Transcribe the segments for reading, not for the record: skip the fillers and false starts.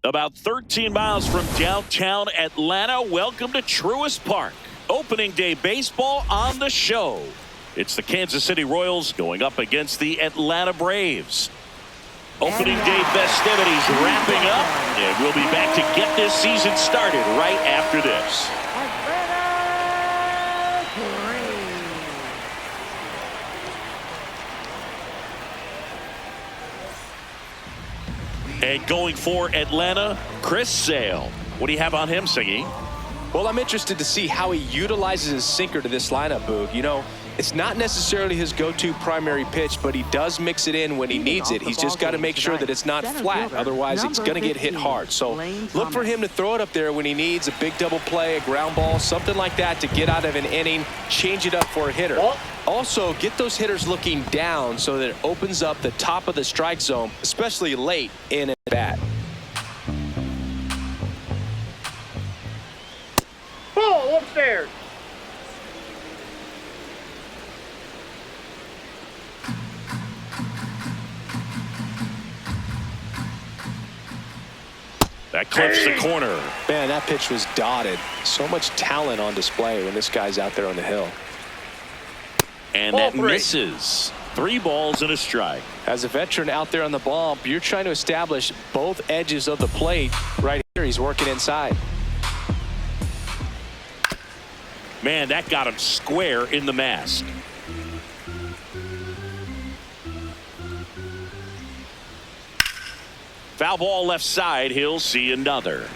About 13 miles from downtown Atlanta, welcome to Truist Park. Opening day baseball on the show. It's the Kansas City Royals going up against the Atlanta Braves. Opening day festivities wrapping up, and we'll be back to get this season started right after this. And going for Atlanta, Chris Sale. What do you have on him, Siggy? Well, I'm interested to see how he utilizes his sinker to this lineup, Boog. You know, it's not necessarily his go-to primary pitch, but he does mix it in when he needs it. He's just got to make sure that it's not flat. Otherwise, it's going to get hit hard. So look for him to throw it up there when he needs a big double play, a ground ball, something like that to get out of an inning, change it up for a hitter. Also, get those hitters looking down so that it opens up the top of the strike zone, especially late in at bat. Ball upstairs. That clips the corner. Man, that pitch was dotted. So much talent on display when this guy's out there on the hill. And that misses. 3 balls and a strike. As a veteran out there on the ball, you're trying to establish both edges of the plate. Right here, he's working inside. Man, that got him square in the mask. Foul ball left side. He'll see another.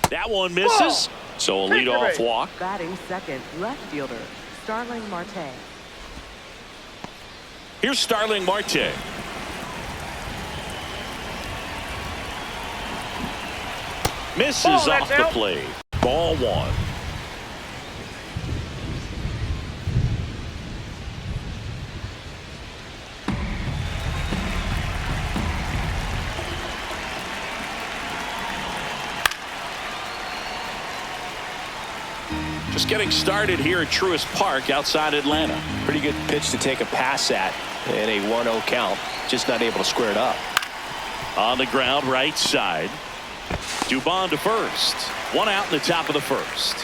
That one misses. So a leadoff walk. Batting second, left fielder, Starling Marte. Here's Starling Marte. Misses off the plate. Ball 1. Just getting started here at Truist Park outside Atlanta. Pretty good pitch to take a pass at in a 1-0 count. Just not able to square it up. On the ground, right side. Dubon to first. 1 out in the top of the first.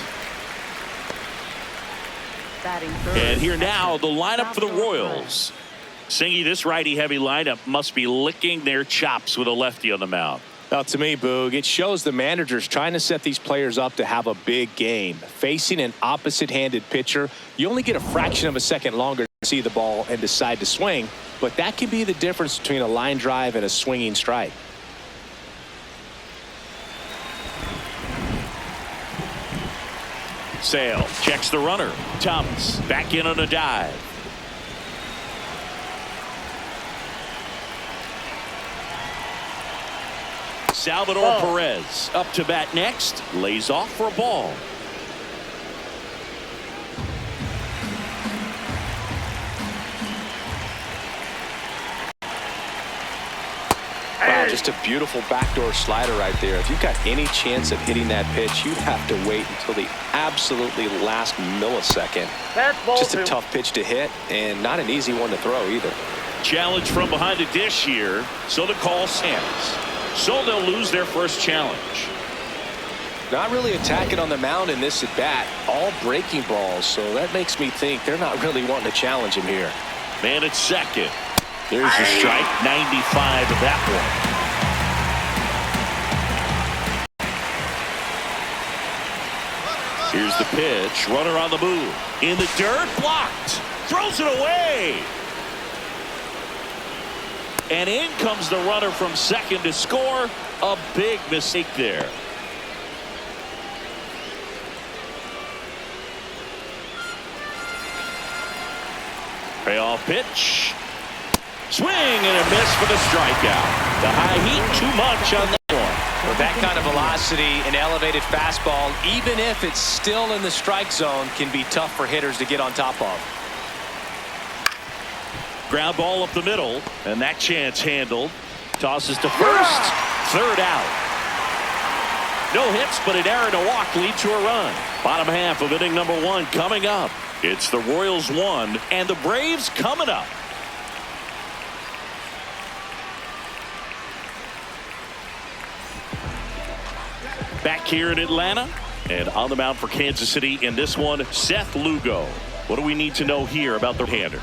And here now, the lineup for the Royals. Singy, this righty-heavy lineup must be licking their chops with a lefty on the mound. Well, to me, Boog, it shows the managers trying to set these players up to have a big game. Facing an opposite-handed pitcher, you only get a fraction of a second longer to see the ball and decide to swing, but that can be the difference between a line drive and a swinging strike. Sale checks the runner. Thomas back in on a dive. Salvador Perez up to bat next. Lays off for a ball. Wow, just a beautiful backdoor slider right there. If you've got any chance of hitting that pitch, you have to wait until the absolutely last millisecond. Just a tough pitch to hit and not an easy one to throw either. Challenge from behind the dish here. So the call stands. So they'll lose their first challenge. Not really attacking on the mound in this at bat. All breaking balls. So that makes me think they're not really wanting to challenge him here. Man at second. There's your strike. 95 of that one. Here's the pitch. Runner on the move. In the dirt. Blocked. Throws it away. And in comes the runner from second to score. A big mistake there. Payoff pitch. Swing and a miss for the strikeout. The high heat too much on that one. With that kind of velocity, an elevated fastball, even if it's still in the strike zone, can be tough for hitters to get on top of. Ground ball up the middle, and that chance handled. Tosses to first. Third out. No hits, but an error and a walk lead to a run. Bottom half of inning number 1 coming up. It's the Royals 1 and the Braves coming up. back here in Atlanta. And on the mound for Kansas City in this one, Seth Lugo. What do we need to know here about the hander?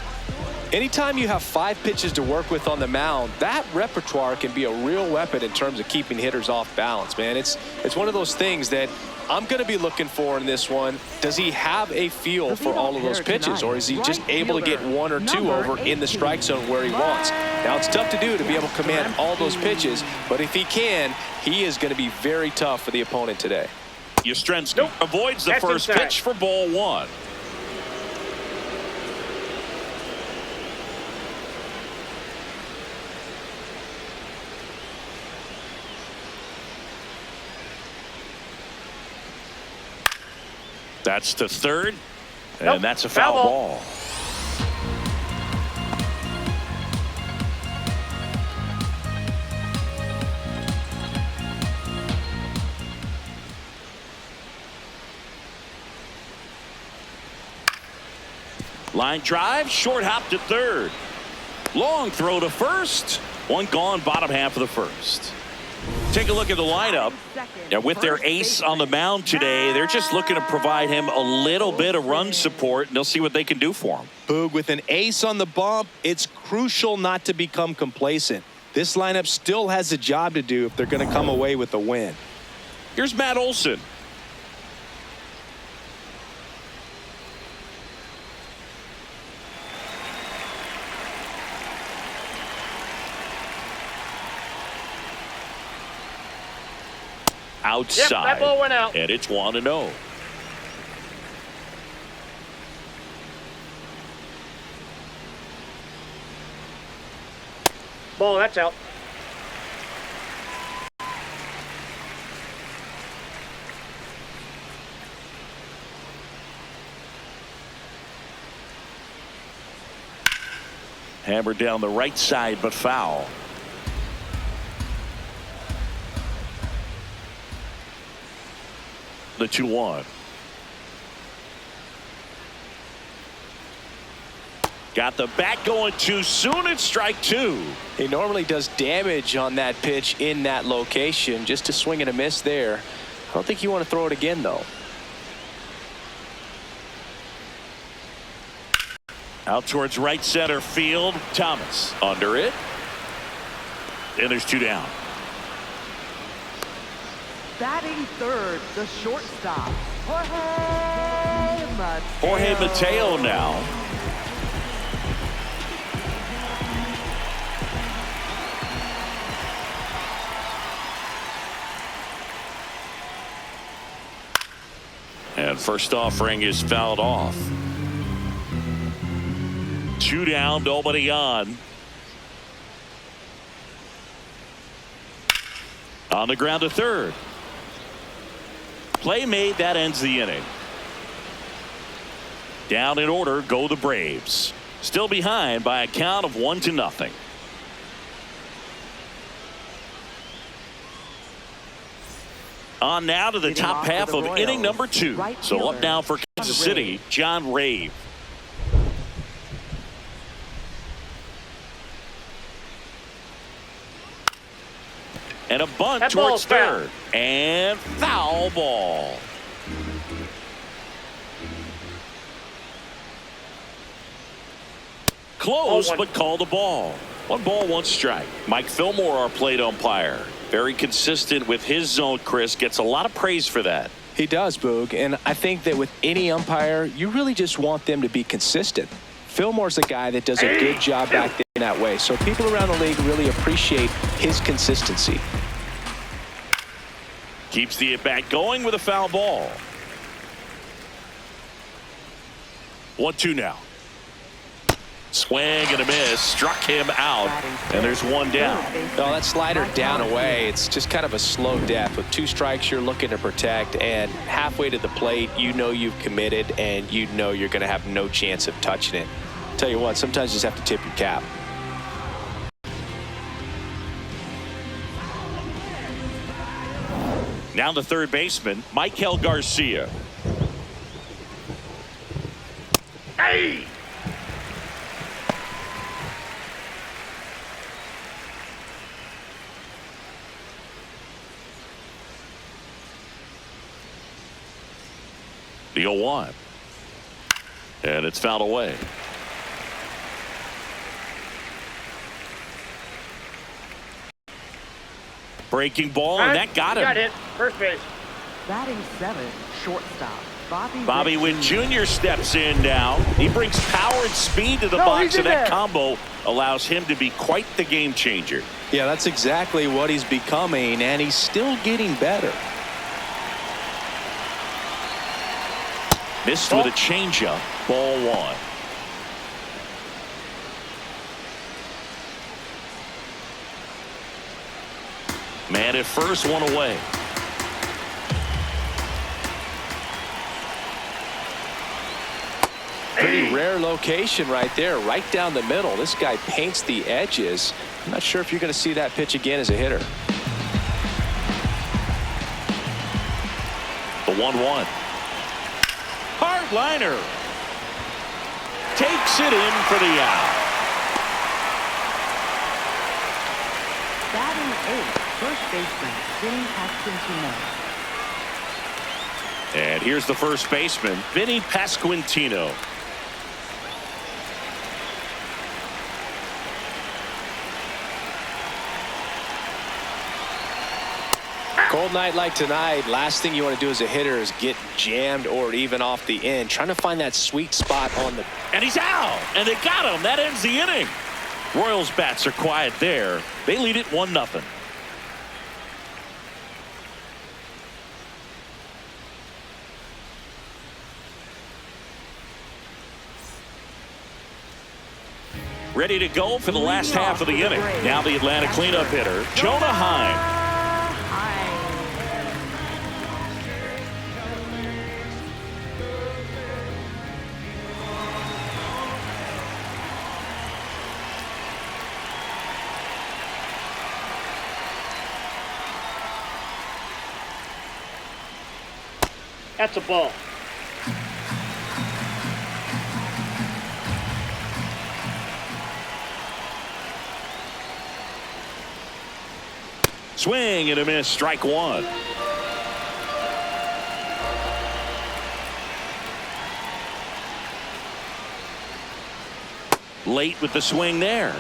Anytime you have 5 pitches to work with on the mound, that repertoire can be a real weapon in terms of keeping hitters off balance, man. It's one of those things that I'm going to be looking for in this one. Does he have a feel for all of those pitches, or is he just able to get 1 or 2 over in the strike zone where he wants? Now, it's tough to do to be able to command all those pitches, but if he can, he is going to be very tough for the opponent today. Yastrzemski avoids the first pitch for ball 1. That's to third, and that's a foul ball. Line drive, short hop to third. Long throw to first. One gone, bottom half of the first. Take a look at the lineup. And with their ace on the mound today, they're just looking to provide him a little bit of run support, and they'll see what they can do for him. Boog, with an ace on the bump, it's crucial not to become complacent. This lineup still has a job to do if they're going to come away with a win. Here's Matt Olson. Outside. Yep, that ball went out. And it's 1-0. Ball, that's out. Hammered down the right side, but foul. The 2-1. Got the bat going too soon. It's strike 2. He normally does damage on that pitch in that location. Just a swing and a miss there. I don't think you want to throw it again, though. Out towards right center field. Thomas under it. And there's 2 down. Batting third, the shortstop, Jorge Mateo. Jorge Mateo now. And first offering is fouled off. 2 down, nobody on. On the ground to third. Play made, that ends the inning. Down in order go the Braves. Still behind by a count of 1-0. On now to the top half of inning number 2. So up now for Kansas City, John Rave. And a bunt towards third. And foul ball. Close, but called a ball. 1 ball, 1 strike. Mike Fillmore, our plate umpire. Very consistent with his zone, Chris. Gets a lot of praise for that. He does, Boog. And I think that with any umpire, you really just want them to be consistent. Fillmore's a guy that does a good job back there in that way. So people around the league really appreciate his consistency. Keeps the at-bat going with a foul ball. 1-2 now. Swing and a miss. Struck him out. And there's 1 down. No, that slider down away. It's just kind of a slow death. With 2 strikes, you're looking to protect. And halfway to the plate, you know you've committed. And you know you're going to have no chance of touching it. Tell you what, sometimes you just have to tip your cap. Now the third baseman, Michael Garcia. Hey! The 0-1. And it's fouled away. Breaking ball, and that got him. Got hit. First base. Batting 7, shortstop. Bobby Witt Jr. steps in now. He brings power and speed to the box, and that combo allows him to be quite the game changer. Yeah, that's exactly what he's becoming, and he's still getting better. Missed with a changeup. Ball 1. Man at first, one away. Pretty rare location right there, right down the middle. This guy paints the edges. I'm not sure if you're going to see that pitch again as a hitter. The 1-1. Hard liner. Takes it in for the out. Batting 8, first baseman, Vinny Pasquantino. And here's the first baseman, Vinny Pasquantino. Cold night like tonight, last thing you want to do as a hitter is get jammed or even off the end. Trying to find that sweet spot on the... And he's out. And they got him. That ends the inning. Royals bats are quiet there. They lead it 1-0. Ready to go for the last half of the inning. Now the Atlanta cleanup hitter, Jonah Heim. That's a ball. Swing and a miss, strike 1. Late with the swing there.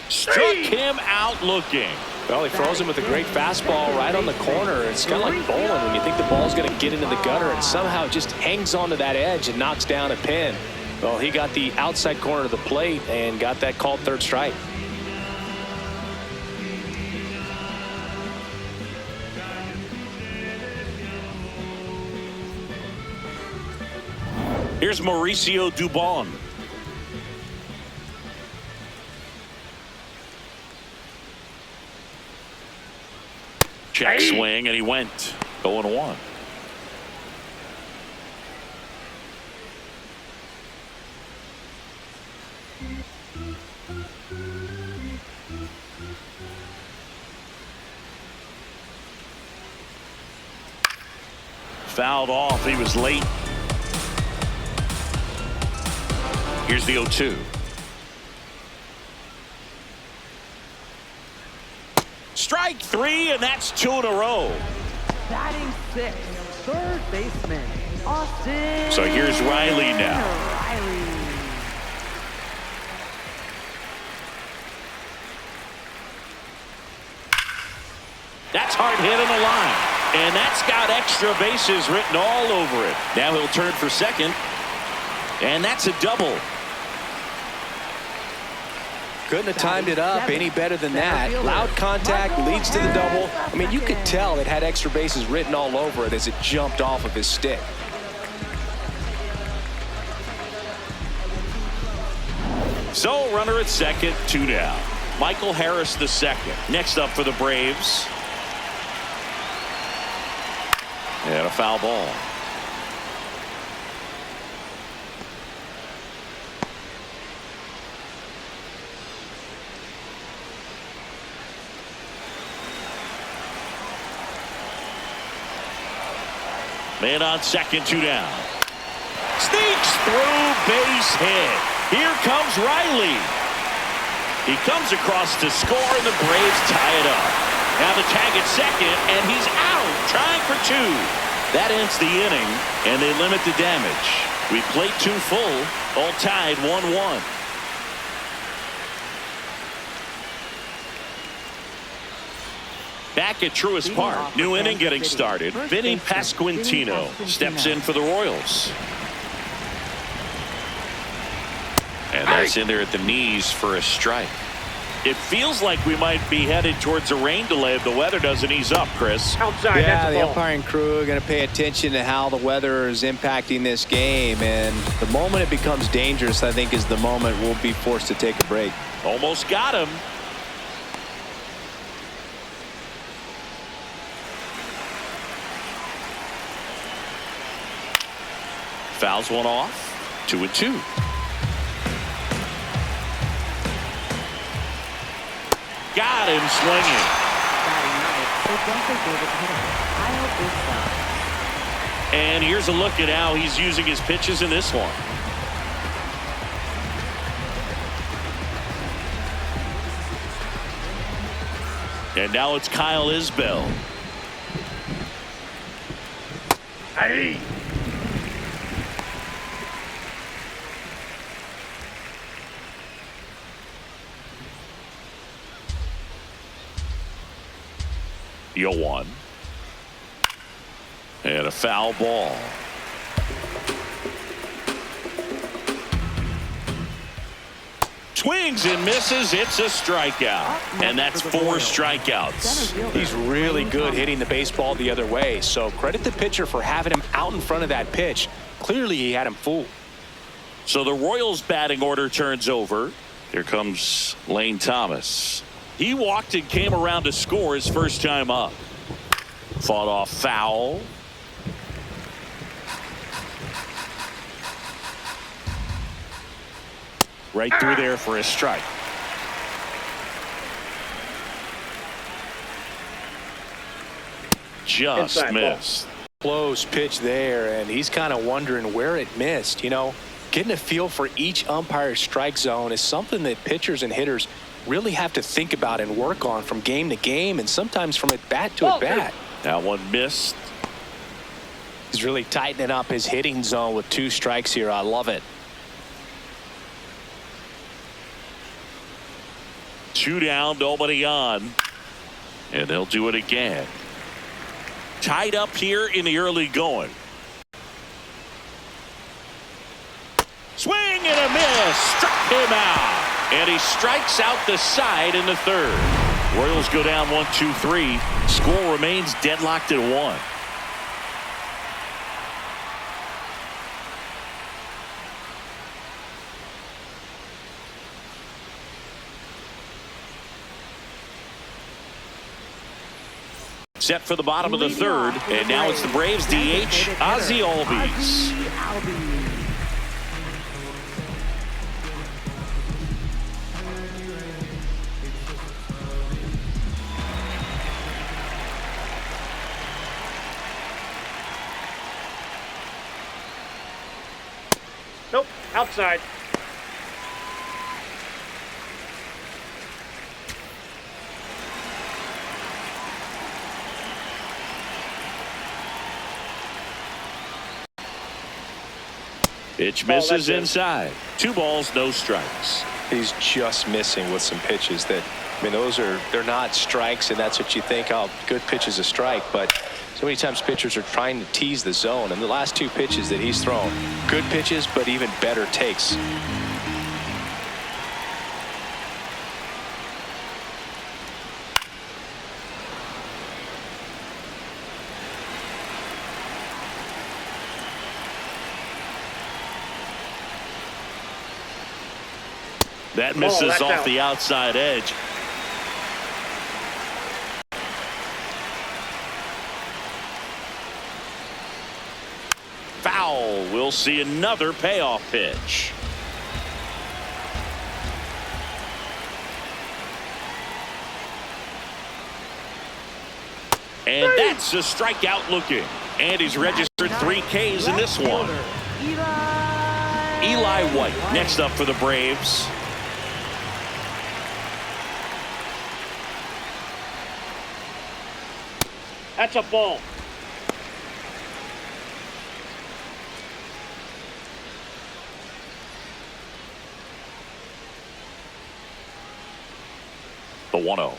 Struck him out looking. Well, he throws him with a great fastball right on the corner. It's kind of like bowling when you think the ball's going to get into the gutter and somehow just hangs onto that edge and knocks down a pin. Well, he got the outside corner of the plate and got that called third strike. Here's Mauricio Dubon. Check swing, and he went 0-1. Fouled off. He was late. Here's the 0-2. Strike 3, and that's 2 in a row. Batting 6, third baseman, Austin. So here's Riley now. That's hard hit on the line. And that's got extra bases written all over it. Now he'll turn for second. And that's a double. Couldn't have timed it up any better than that. Loud contact leads to the double. I mean, you could tell it had extra bases written all over it as it jumped off of his stick. So runner at second, 2 down. Michael Harris the second. Next up for the Braves. And a foul ball. Man on second, 2 down. Sneaks through, base hit. Here comes Riley. He comes across to score, and the Braves tie it up. Now the tag at second, and he's out, trying for two. That ends the inning, and they limit the damage. We played 2 full, all tied 1-1. Back at Truist Park, new inning getting started. Vinny Pasquantino steps in for the Royals. And that's in there at the knees for a strike. It feels like we might be headed towards a rain delay if the weather doesn't ease up, Chris. Outside, yeah, that's a the ball. umpiring crew are going to pay attention to how the weather is impacting this game. And the moment it becomes dangerous, I think, is the moment we'll be forced to take a break. Almost got him. Fouls one off. 2-2. Got him swinging. And here's a look at how he's using his pitches in this one. And now it's Kyle Isbell. Hey. The 0-1. And a foul ball. Swings and misses. It's a strikeout. And that's 4 strikeouts. He's really good hitting the baseball the other way. So credit the pitcher for having him out in front of that pitch. Clearly he had him fooled. So the Royals batting order turns over. Here comes Lane Thomas. He walked and came around to score his first time up. Fought off foul. Right through there for a strike. Just Inside missed. Close pitch there, and he's kind of wondering where it missed. You know, getting a feel for each umpire's strike zone is something that pitchers and hitters really have to think about and work on from game to game, and sometimes from at bat to at bat. That one missed. He's really tightening up his hitting zone with 2 strikes here. I love it. 2 down, nobody on. And they'll do it again. Tied up here in the early going. Swing and a miss. Struck him out. And he strikes out the side in the 3rd. Royals go down 1-2-3. Score remains deadlocked at 1. Set for the bottom of the 3rd, and now it's the Braves DH, Ozzie Albies. Nope, outside. Pitch misses inside. 2 balls, no strikes. He's just missing with some pitches that, I mean, they're not strikes, and that's what you think, oh, good pitch is a strike. But so many times pitchers are trying to tease the zone, and the last 2 pitches that he's thrown, good pitches, but even better takes. That misses that's off out. the outside edge. Foul. We'll see another payoff pitch. And that's a strikeout looking. And he's registered 3 Ks in this one. Eli White next up for the Braves. That's a ball. The 1-0.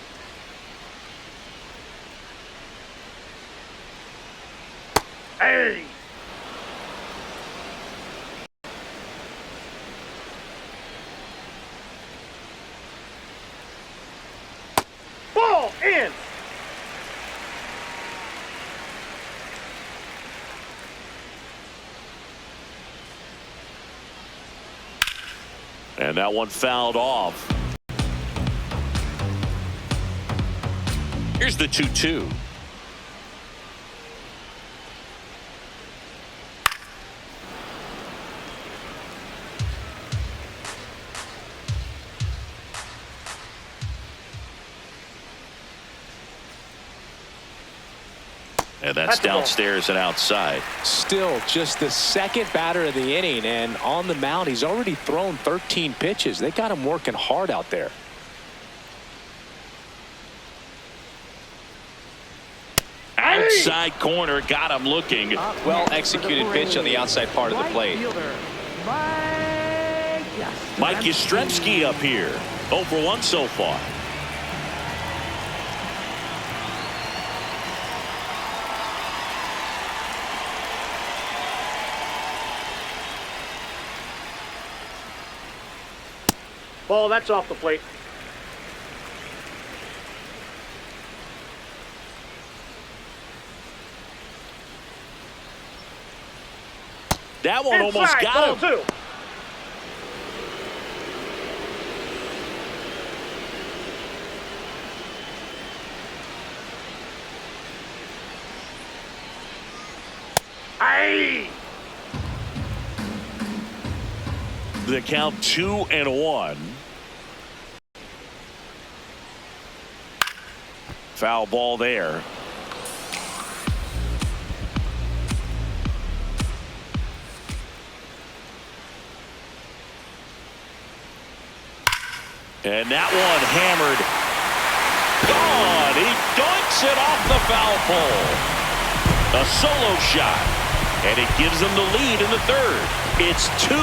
Hey! Ball in! And that one fouled off. Here's the 2-2. And that's downstairs and outside. Still just the second batter of the inning, and on the mound he's already thrown 13 pitches. They got him working hard out there. Outside corner, got him looking. Well executed pitch on the outside part of the plate. Mike Yastrzemski up here. 0 for 1 so far. Ball, that's off the plate. That one Inside, almost got him. ball 2. Aye! The count 2-1. Foul ball there. And that one hammered. Gone. He dunks it off the foul pole. A solo shot. And it gives them the lead in the third. It's 2-1.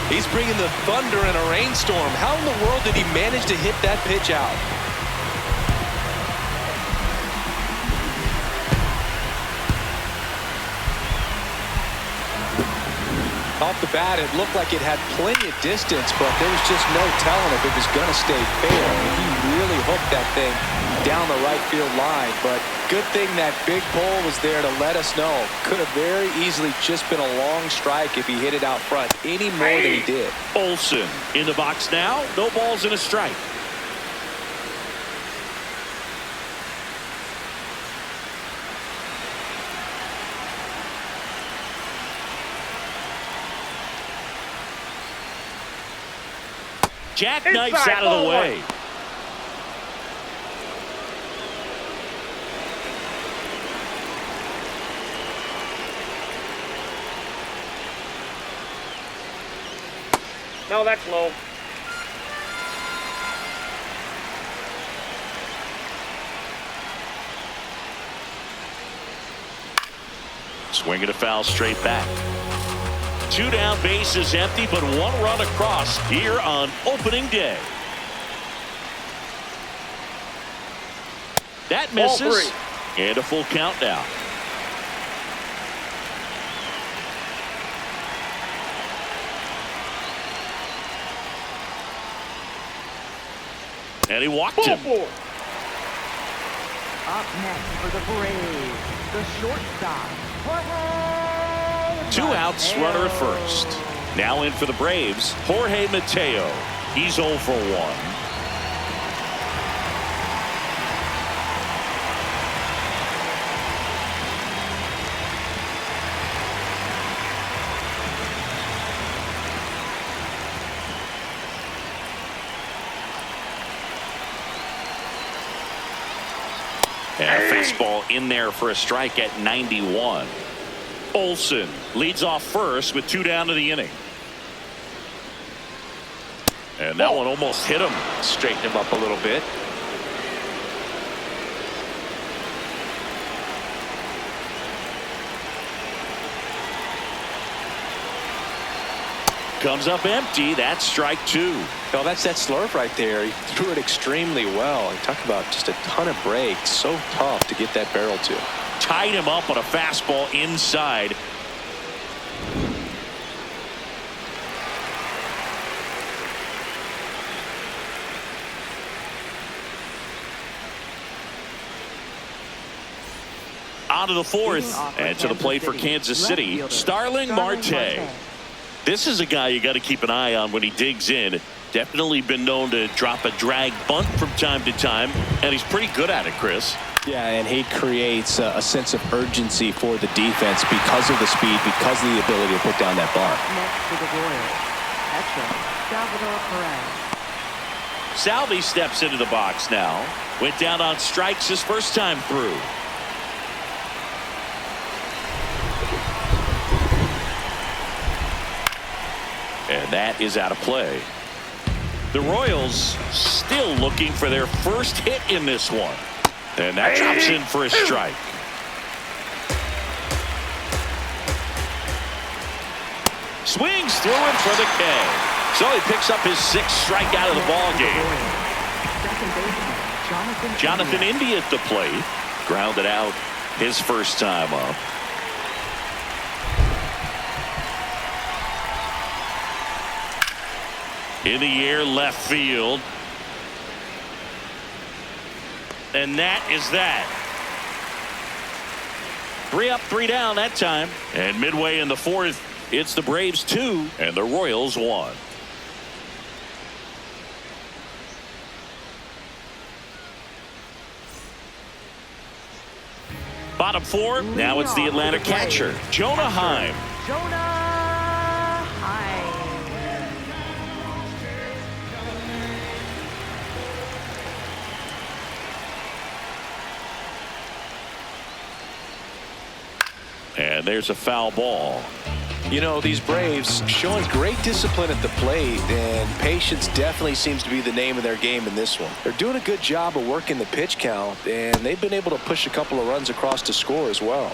He's bringing the thunder in a rainstorm. How in the world did he manage to hit that pitch out? Off the bat, it looked like it had plenty of distance, but there was just no telling if it was going to stay fair. He really hooked that thing down the right field line, but good thing that big pole was there to let us know. Could have very easily just been a long strike if he hit it out front any more than he did. Olsen in the box now. No balls and a strike. Jackknifes Inside, out of the ball way. 1. No, that's low. Swinging a foul straight back. 2 down, bases empty, but 1 run across here on opening day. That misses. And a full count now. And he walked him. Up next for the Braves, the shortstop, Jorge 2 outs, Mateo. runner at first. Now in for the Braves, Jorge Mateo. He's 0 for 1. And a fastball in there for a strike at 91. Olsen leads off first with 2 down to the inning. And that one almost hit him. Straighten him up a little bit. comes up empty. That's strike two. Well, that's that slurve right there. He threw it extremely well. And talk about just a ton of breaks. So tough to get that barrel to. Tied him up on a fastball inside. On to the fourth, and to the plate for Kansas City, Starling Marte. This is a guy you got to keep an eye on when he digs in. Definitely been known to drop a drag bunt from time to time, and he's pretty good at it, Chris. Yeah, and he creates a sense of urgency for the defense because of the speed, because of the ability to put down that bunt. Next to the Royals, catcher, Salvador Perez. Salvi steps into the box now. Went down on strikes his first time through. And that is out of play. The Royals still looking for their first hit in this one. And that drops in for a strike. Swings through it for the K. So he picks up his sixth strikeout of the ball game. Jonathan India at the plate. Grounded out his first time up. In the air, left field. And that is that. 3 up, 3 down that time. And midway in the fourth, it's the Braves 2 and the Royals 1. Bottom 4, now it's the Atlanta catcher, Jonah Heim. And there's a foul ball. You know, these Braves showing great discipline at the plate, and patience definitely seems to be the name of their game in this one. They're doing a good job of working the pitch count, and they've been able to push a couple of runs across to score as well.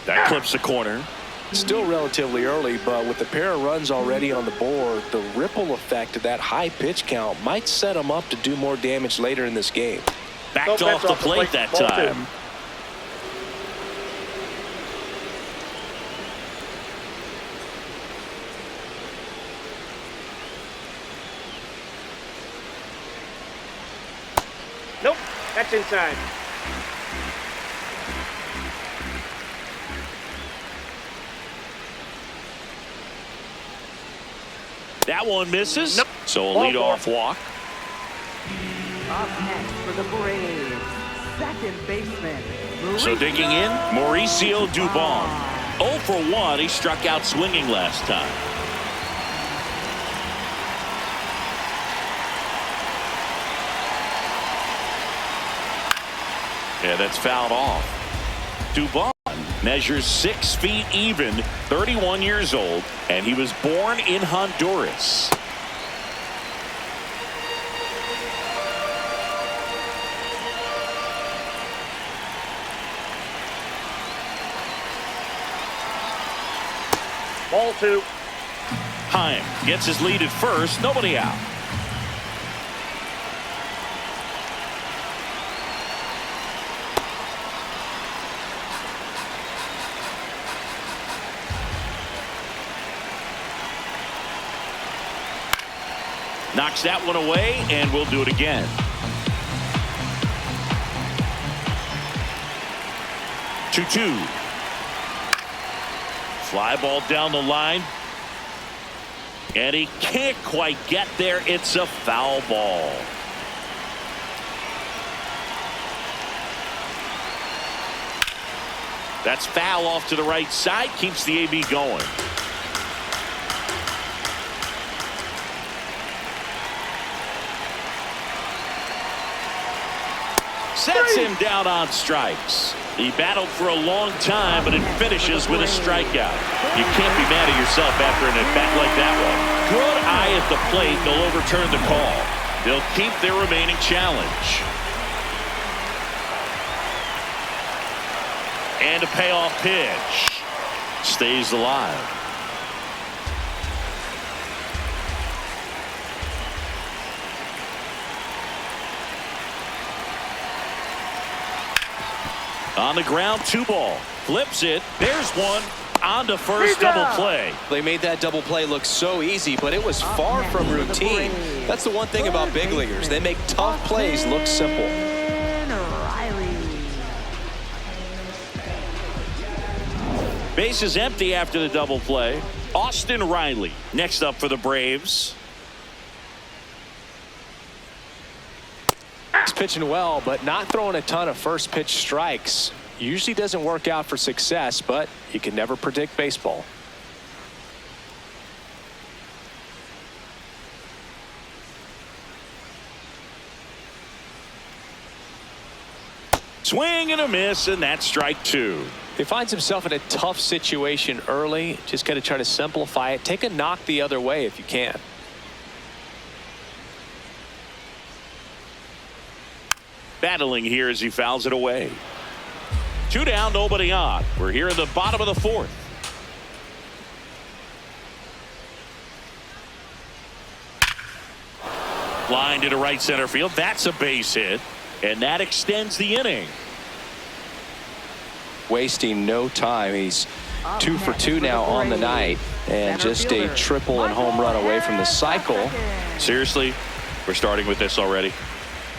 That clips the corner. Still relatively early, but with a pair of runs already on the board, the ripple effect of that high pitch count might set them up to do more damage later in this game. Backed off the plate that time. Nope, that's inside. That one misses. Nope. So a leadoff walk. Up next for the Braves, second baseman. So digging in, Mauricio Dubon. 0 for 1. He struck out swinging last time. Yeah, that's fouled off. Dubon measures 6 feet even, 31 years old, and he was born in Honduras. Ball 2. Heim gets his lead at first, nobody out. Knocks that one away, and we'll do it again. Two. Fly ball down the line. And he can't quite get there. It's a foul ball. That's foul off to the right side. Keeps the AB going. Sets him down on strikes. He battled for a long time, but it finishes with a strikeout. You can't be mad at yourself after an at-bat like that one. Good eye at the plate. They'll overturn the call. They'll keep their remaining challenge. And a payoff pitch. Stays alive. On the ground, 2 ball. Flips it. There's one. On to first, double play. They made that double play look so easy, but it was far from routine. That's the one thing about big leaguers. They make tough plays look simple. Base is empty after the double play. Austin Riley next up for the Braves. He's pitching well, but not throwing a ton of first pitch strikes. Usually doesn't work out for success, but you can never predict baseball. Swing and a miss, and that's strike 2. He finds himself in a tough situation early. Just got to try to simplify it. Take a knock the other way if you can. Battling here as he fouls it away. 2 down, nobody on. We're here in the bottom of the 4th. Line to right center field. That's a base hit. And that extends the inning. Wasting no time. He's 2 for 2 now on the night. And just a triple and home run away from the cycle. Seriously, we're starting with this already.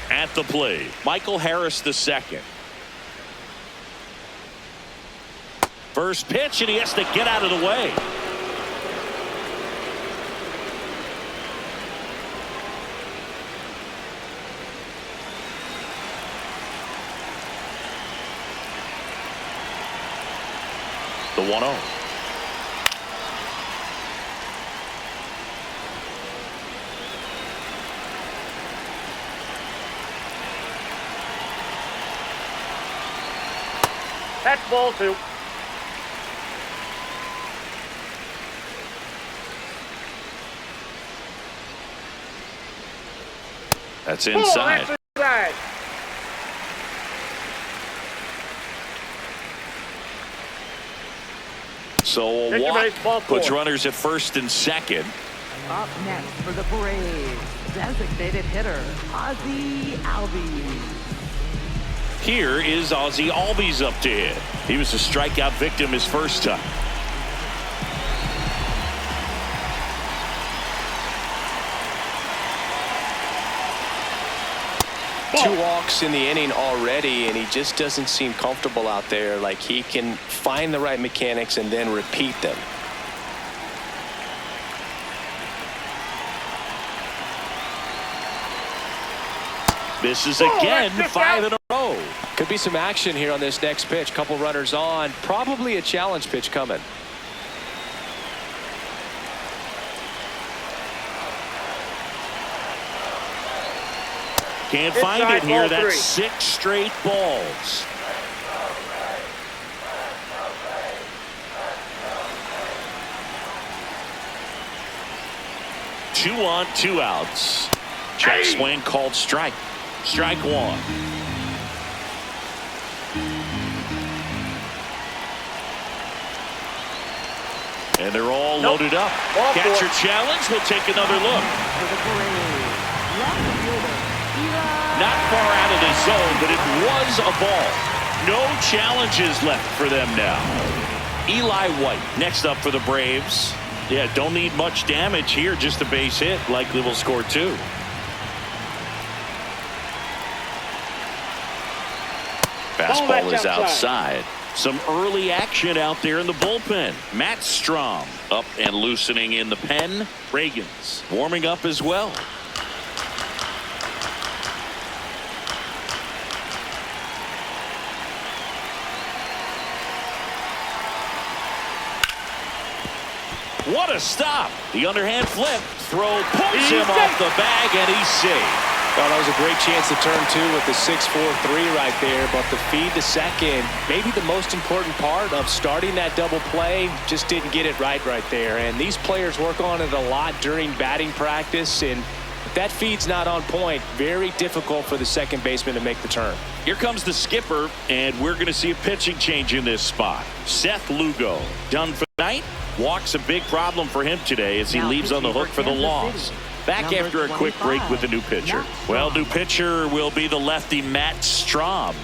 At the plate, Michael Harris II. First pitch, and he has to get out of the way. The 1-0. That's ball 2. That's inside. That's inside. So a walk puts runners at first and second. Up next for the Braves, designated hitter, Ozzie Albies. Here is Ozzie Albies up to hit. He was a strikeout victim his first time. Two walks in the inning already, and he just doesn't seem comfortable out there. Like he can find the right mechanics and then repeat them. Misses again, 5 in a row. Could be some action here on this next pitch. Couple runners on. Probably a challenge pitch coming. Can't find it here. That's 6 straight balls. Two on, 2 outs. Check swing called strike. Strike 1. And they're all loaded up. Catcher challenge. We'll take another look. Not far out of the zone, but it was a ball. No challenges left for them now. Eli White next up for the Braves. Yeah, don't need much damage here, just a base hit. Likely will score 2. Fastball is outside. Some early action out there in the bullpen. Matt Strom up and loosening in the pen. Reagan's warming up as well. What a stop. The underhand flip. Throw pulls him off the bag, and he's safe. Oh, that was a great chance to turn 2 with the 6-4-3 right there. But the feed to second, maybe the most important part of starting that double play, just didn't get it right there. And these players work on it a lot during batting practice. And If that feed's not on point, very difficult for the second baseman to make the turn. Here comes the skipper, and we're going to see a pitching change in this spot. Seth Lugo, done for the night. Walk's a big problem for him today as he leaves on the hook for the loss. Back after a quick break with the new pitcher. Well, new pitcher will be the lefty Matt Strom.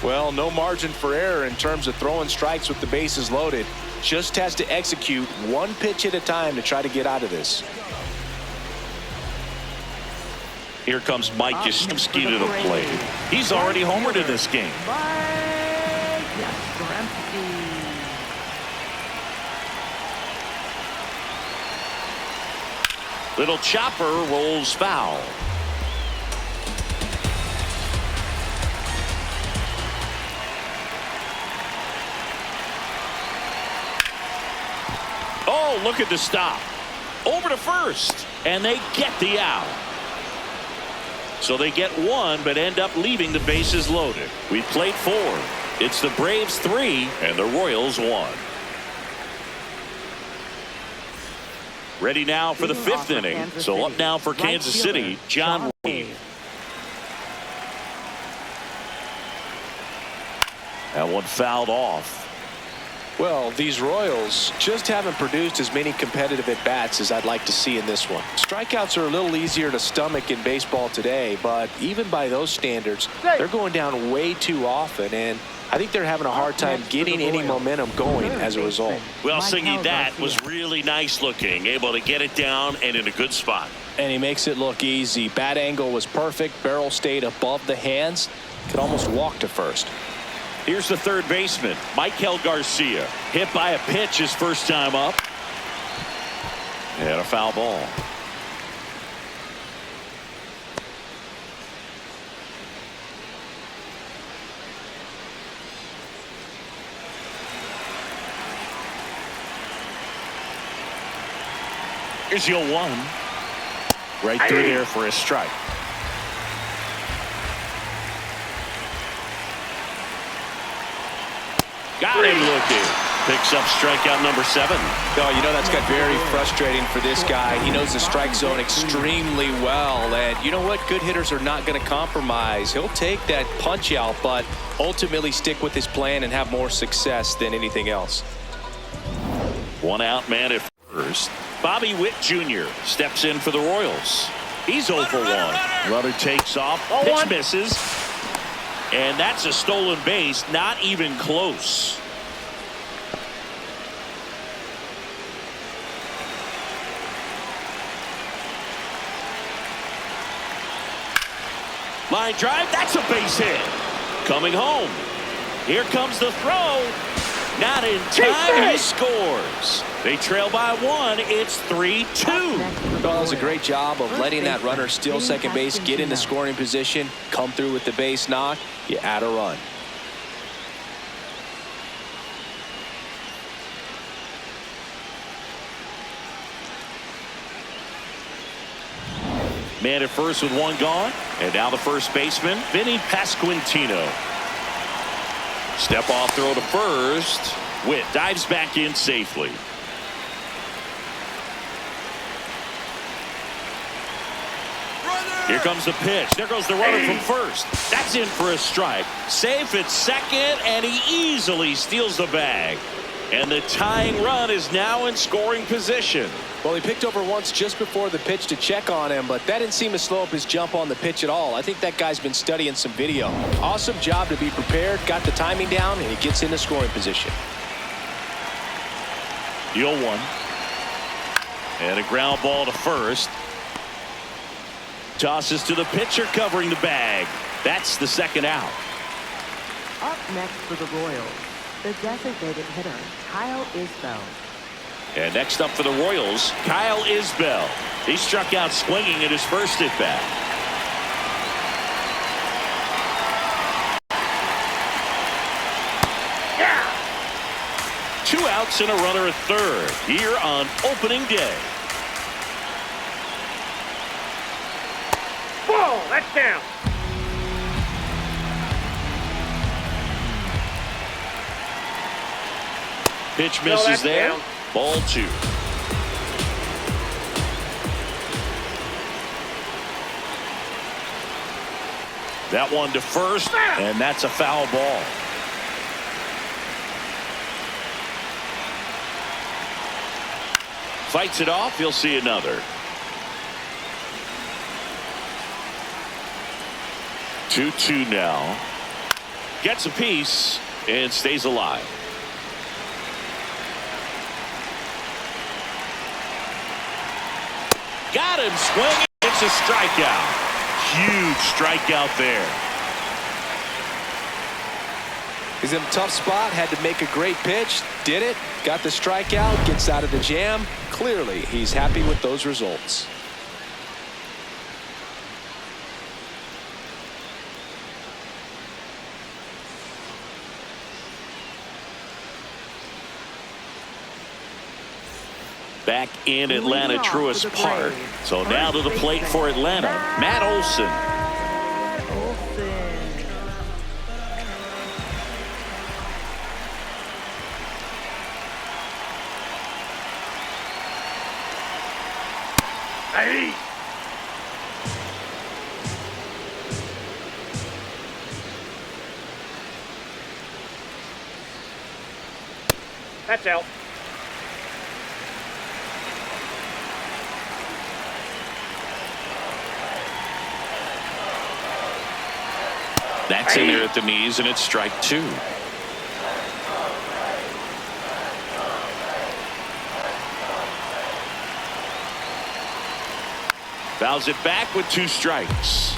Well, no margin for error in terms of throwing strikes with the bases loaded. Just has to execute one pitch at a time to try to get out of this. Here comes Mike Yastrzemski to the plate. He's already homered in this game. Little chopper rolls foul. Oh, look at the stop. Over to first, and they get the out. So they get one, but end up leaving the bases loaded. We played 4. It's the Braves 3 and the Royals 1. Ready now for the 5th inning. So up now for Kansas City, John Wayne. That one fouled off. Well, these Royals just haven't produced as many competitive at-bats as I'd like to see in this one. Strikeouts are a little easier to stomach in baseball today, but even by those standards, they're going down way too often, and I think they're having a hard time getting any momentum going as a result. Well, Singy, that was really nice looking, able to get it down and in a good spot. And he makes it look easy. Bat angle was perfect. Barrel stayed above the hands. Could almost walk to first. Here's the third baseman, Michael Garcia. Hit by a pitch his first time up. And a foul ball. Here's 0-1. Right through there for a strike. Got him looking. Picks up strikeout number 7. Oh, you know, that's got very frustrating for this guy. He knows the strike zone extremely well. And you know what? Good hitters are not going to compromise. He'll take that punch out, but ultimately stick with his plan and have more success than anything else. 1 out, man at first. Bobby Witt Jr. steps in for the Royals. He's 0 for 1. Runner takes off. Pitch misses. And that's a stolen base, not even close. Line drive, that's a base hit. Coming home. Here comes the throw. Not in time, he scores. They trail by 1. It's 3-2. Well, that was a great job of letting that runner steal second base, get into scoring position, come through with the base knock. You add a run. Man at first with 1 gone. And now the first baseman, Vinny Pasquantino. Step off throw to first. Witt dives back in safely. Here comes the pitch. There goes the runner from first. That's in for a strike. Safe at second, and he easily steals the bag. And the tying run is now in scoring position. Well, he picked over once just before the pitch to check on him, but that didn't seem to slow up his jump on the pitch at all. I think that guy's been studying some video. Awesome job to be prepared, got the timing down, and he gets into scoring position. 0-1. And a ground ball to first. Tosses to the pitcher covering the bag. That's the second out. Up next for the Royals, the designated hitter, Kyle Isbell. And next up for the Royals, Kyle Isbell. He struck out swinging at his first at bat. Yeah. 2 outs and a runner at third here on opening day. Whoa, that's down. Pitch misses there. Down. Ball 2. That one to first, and that's a foul ball. Fights it off. He'll see another. 2-2 now. Gets a piece and stays alive. Got him swinging. It's a strikeout. Huge strikeout there. He's in a tough spot. Had to make a great pitch. Did it. Got the strikeout. Gets out of the jam. Clearly, he's happy with those results. Back in Atlanta, Truist Park. So now to the plate for Atlanta, Matt Olson. Hey! That's out. That's in there at the knees, and it's strike two. Fouls it back with 2 strikes.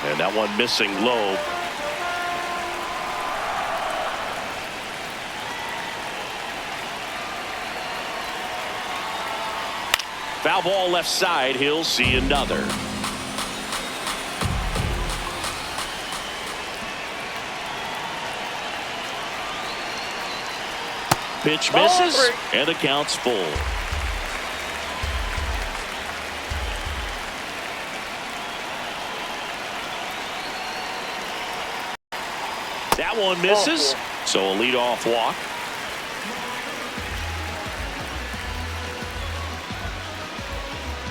And that one missing low. Foul ball left side. He'll see another. Pitch misses, and the count's full. That one misses, so a leadoff walk.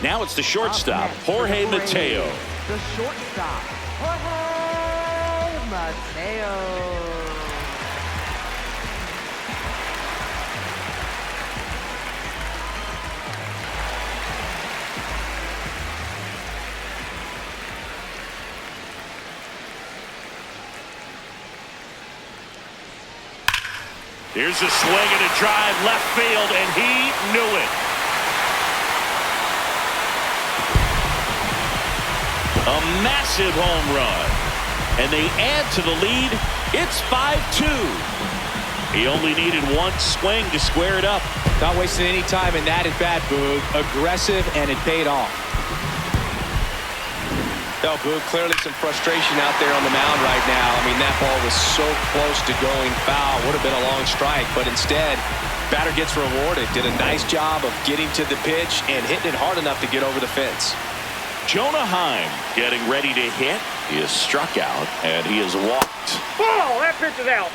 Now it's the shortstop, Jorge Mateo. The shortstop, Jorge Mateo. Here's a swing and a drive left field, and he knew it. A massive home run, and they add to the lead. It's 5-2. He only needed one swing to square it up. Not wasting any time in that at bat, Boog. Aggressive, and it paid off. No, Boog, clearly some frustration out there on the mound right now. I mean, that ball was so close to going foul. Would have been a long strike, but instead, batter gets rewarded. Did a nice job of getting to the pitch and hitting it hard enough to get over the fence. Jonah Heim getting ready to hit. He is struck out, and he is walked. Ball! That pitch is out.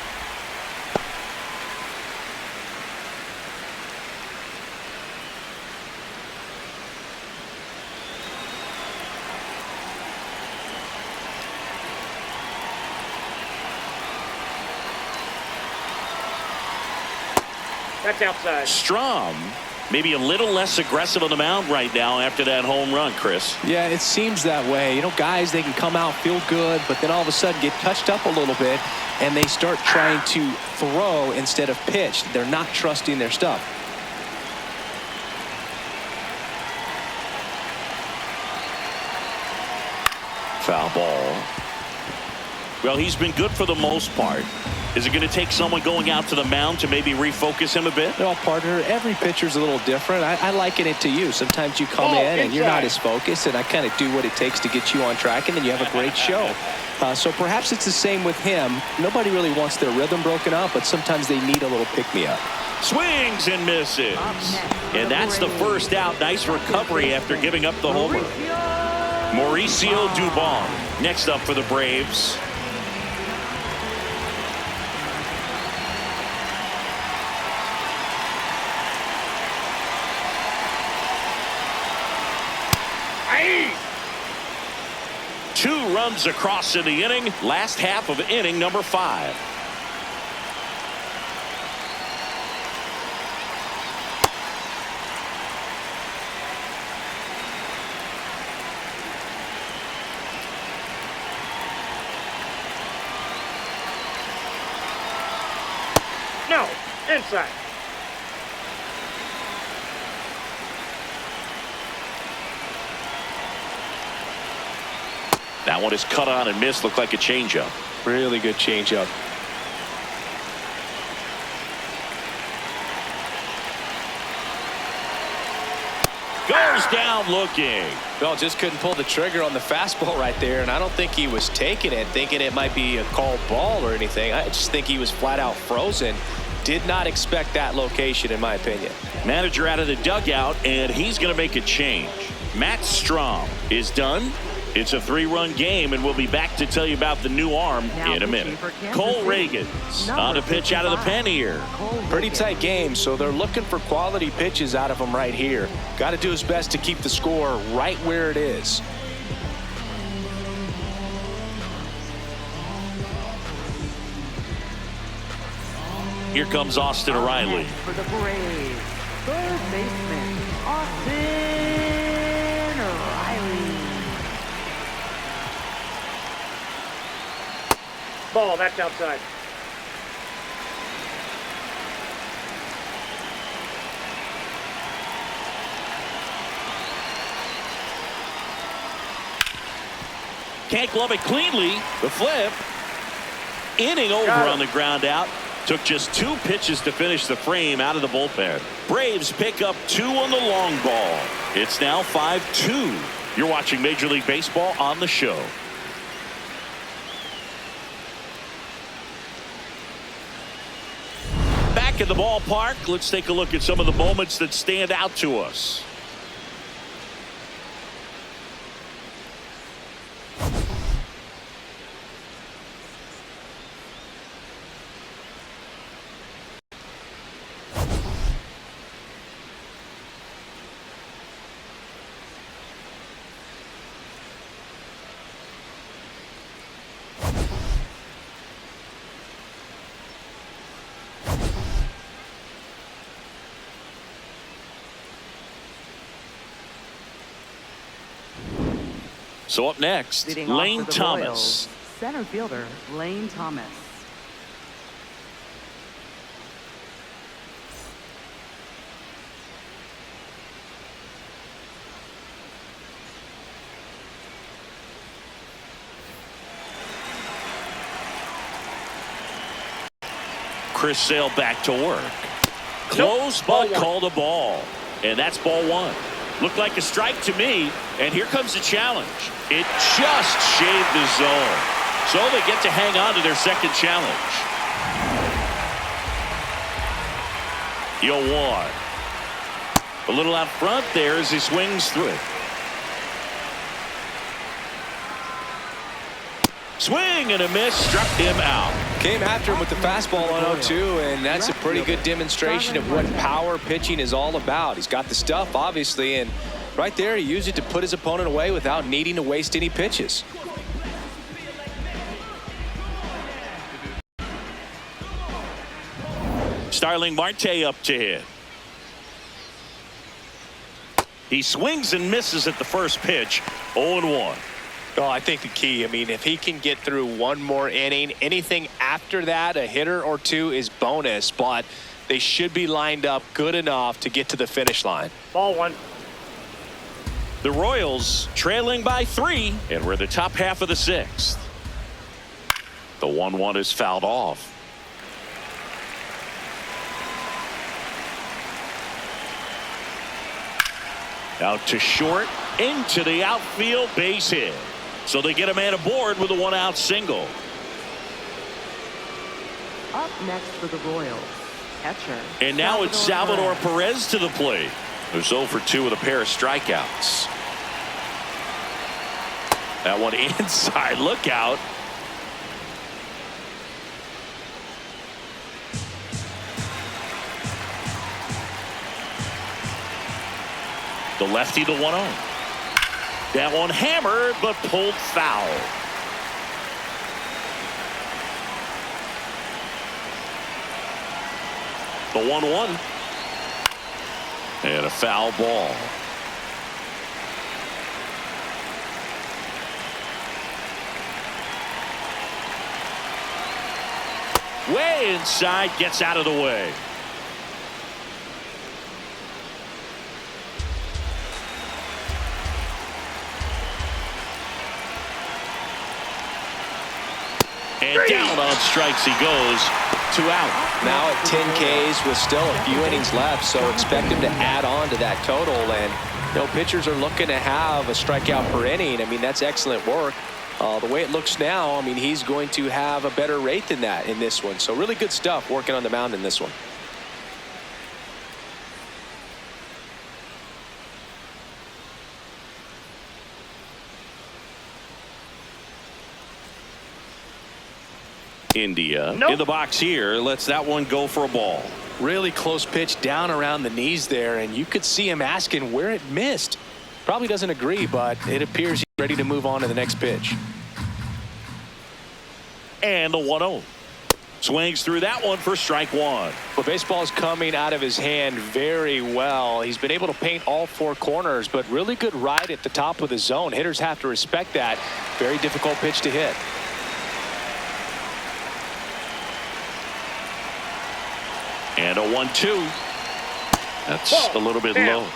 That's outside. Strom maybe a little less aggressive on the mound right now after that home run, Chris. Yeah, it seems that way. You know, guys, they can come out, feel good, but then all of a sudden get touched up a little bit, and they start trying to throw instead of pitch. They're not trusting their stuff. Foul ball. Well, he's been good for the most part. Is it going to take someone going out to the mound to maybe refocus him a bit? Well, partner, every pitcher's a little different. I liken it to you. Sometimes you come in and you're not as focused, and I kind of do what it takes to get you on track, and then you have a great show. So perhaps it's the same with him. Nobody really wants their rhythm broken up, but sometimes they need a little pick-me-up. Swings and misses. And that's the first out. Nice recovery after giving up the homer. Mauricio Dubon next up for the Braves. 2 runs across in the inning. Last half of inning number 5. No, inside. That one is cut on and missed. Looked like a changeup. Really good changeup. Goes down looking. Well, just couldn't pull the trigger on the fastball right there, and I don't think he was taking it, thinking it might be a called ball or anything. I just think he was flat out frozen. Did not expect that location, in my opinion. Manager out of the dugout, and he's going to make a change. Matt Strom is done. It's a 3-run game, and we'll be back to tell you about the new arm in a minute. Cole Reagans on a pitch out of the pen here. Pretty tight game, so they're looking for quality pitches out of him right here. Got to do his best to keep the score right where it is. Here comes Austin Riley. For the Braves, third baseman, Austin Riley. Ball, that's outside. Can't glove it cleanly. The flip. Inning over on the ground out. Took just 2 pitches to finish the frame out of the bullpen. Braves pick up 2 on the long ball. It's now 5-2. You're watching Major League Baseball on the show. Back at the ballpark, let's take a look at some of the moments that stand out to us. So up next, Leading off Lane for the Thomas. Royals, center fielder Lane Thomas. Chris Sale back to work. Close, but called a ball. And that's ball 1. Looked like a strike to me. And here comes the challenge. It just shaved the zone. So they get to hang on to their second challenge. 0-1. A little out front there as he swings through it. Swing and a miss, struck him out. Came after him with the fastball on 0-2, and that's a pretty good demonstration of what power pitching is all about. He's got the stuff, obviously, and right there he used it to put his opponent away without needing to waste any pitches. Starling Marte up to hit. He swings and misses at the first pitch. 0-1. Oh, I think the key, if he can get through one more inning, anything after that, a hitter or 2 is bonus, but they should be lined up good enough to get to the finish line. Ball 1. The Royals trailing by 3, and we're the top half of the 6th. The 1-1 is fouled off. Out to short, into the outfield, base hit. So they get a man aboard with a 1-out single. Up next for the Royals, catcher. And now it's Salvador Perez to the plate. Who's 0 for 2 with a pair of strikeouts. That one inside, look out. The lefty, the 1-0. That one hammered, but pulled foul. The 1-1. And a foul ball. Way inside, gets out of the way. And down on strikes he goes. 2 out. Now at 10 Ks with still a few innings left, so expect him to add on to that total. And you know, pitchers are looking to have a strikeout per inning. I mean, that's excellent work. The way it looks now, I mean, he's going to have a better rate than that in this one. So really good stuff working on the mound in this one. India in the box here, lets that one go for a ball. Really close pitch down around the knees there, and you could see him asking where it missed. Probably doesn't agree, but it appears he's ready to move on to the next pitch. And the 1-0. Swings through that one for strike 1. Well, baseball's coming out of his hand very well. He's been able to paint all 4 corners, but really good ride at the top of the zone. Hitters have to respect that. Very difficult pitch to hit. And a 1-2. That's a little bit low.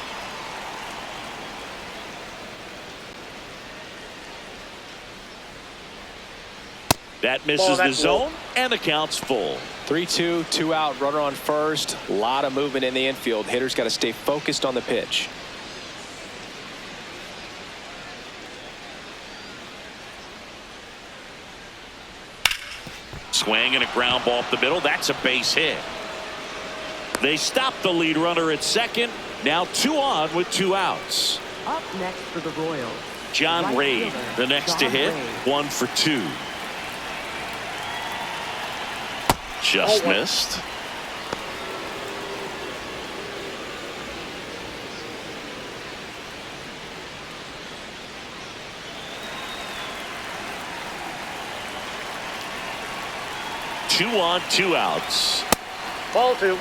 That misses the zone, and the count's full. 3-2, 2 out, runner on first. A lot of movement in the infield. Hitters got to stay focused on the pitch. Swing and a ground ball up the middle. That's a base hit. They stop the lead runner at second. Now 2 on with 2 outs. Up next for the Royals, John Reid, the next to hit. 1 for 2. Just missed. Two on, 2 outs. Ball 2.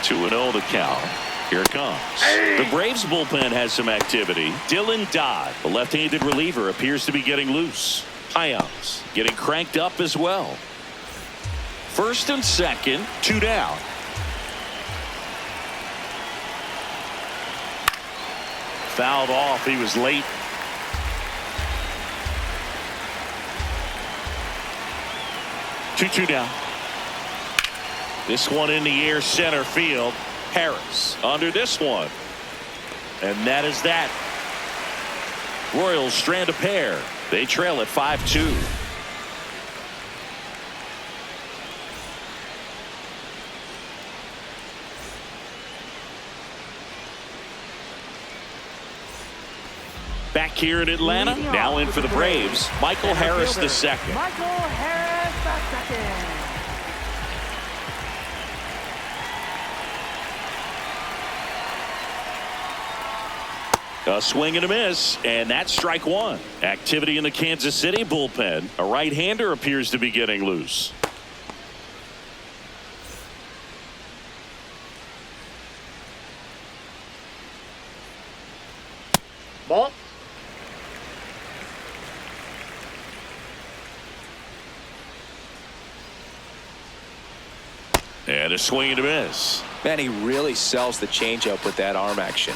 Two and 0 the count. Here it comes. The Braves bullpen has some activity. Dylan Dodd, the left-handed reliever, appears to be getting loose. Ions getting cranked up as well. First and second, 2 down. Fouled off. He was late. Two down. This one in the air, center field. Harris under this one. And that is that. Royals strand a pair. They trail at 5-2. Back here in Atlanta, now in for the Braves, Michael Harris the second. Michael Harris the second. A swing and a miss, and that's strike 1. Activity in the Kansas City bullpen. A right-hander appears to be getting loose. Ball. And a swing and a miss. Man, he really sells the changeup with that arm action.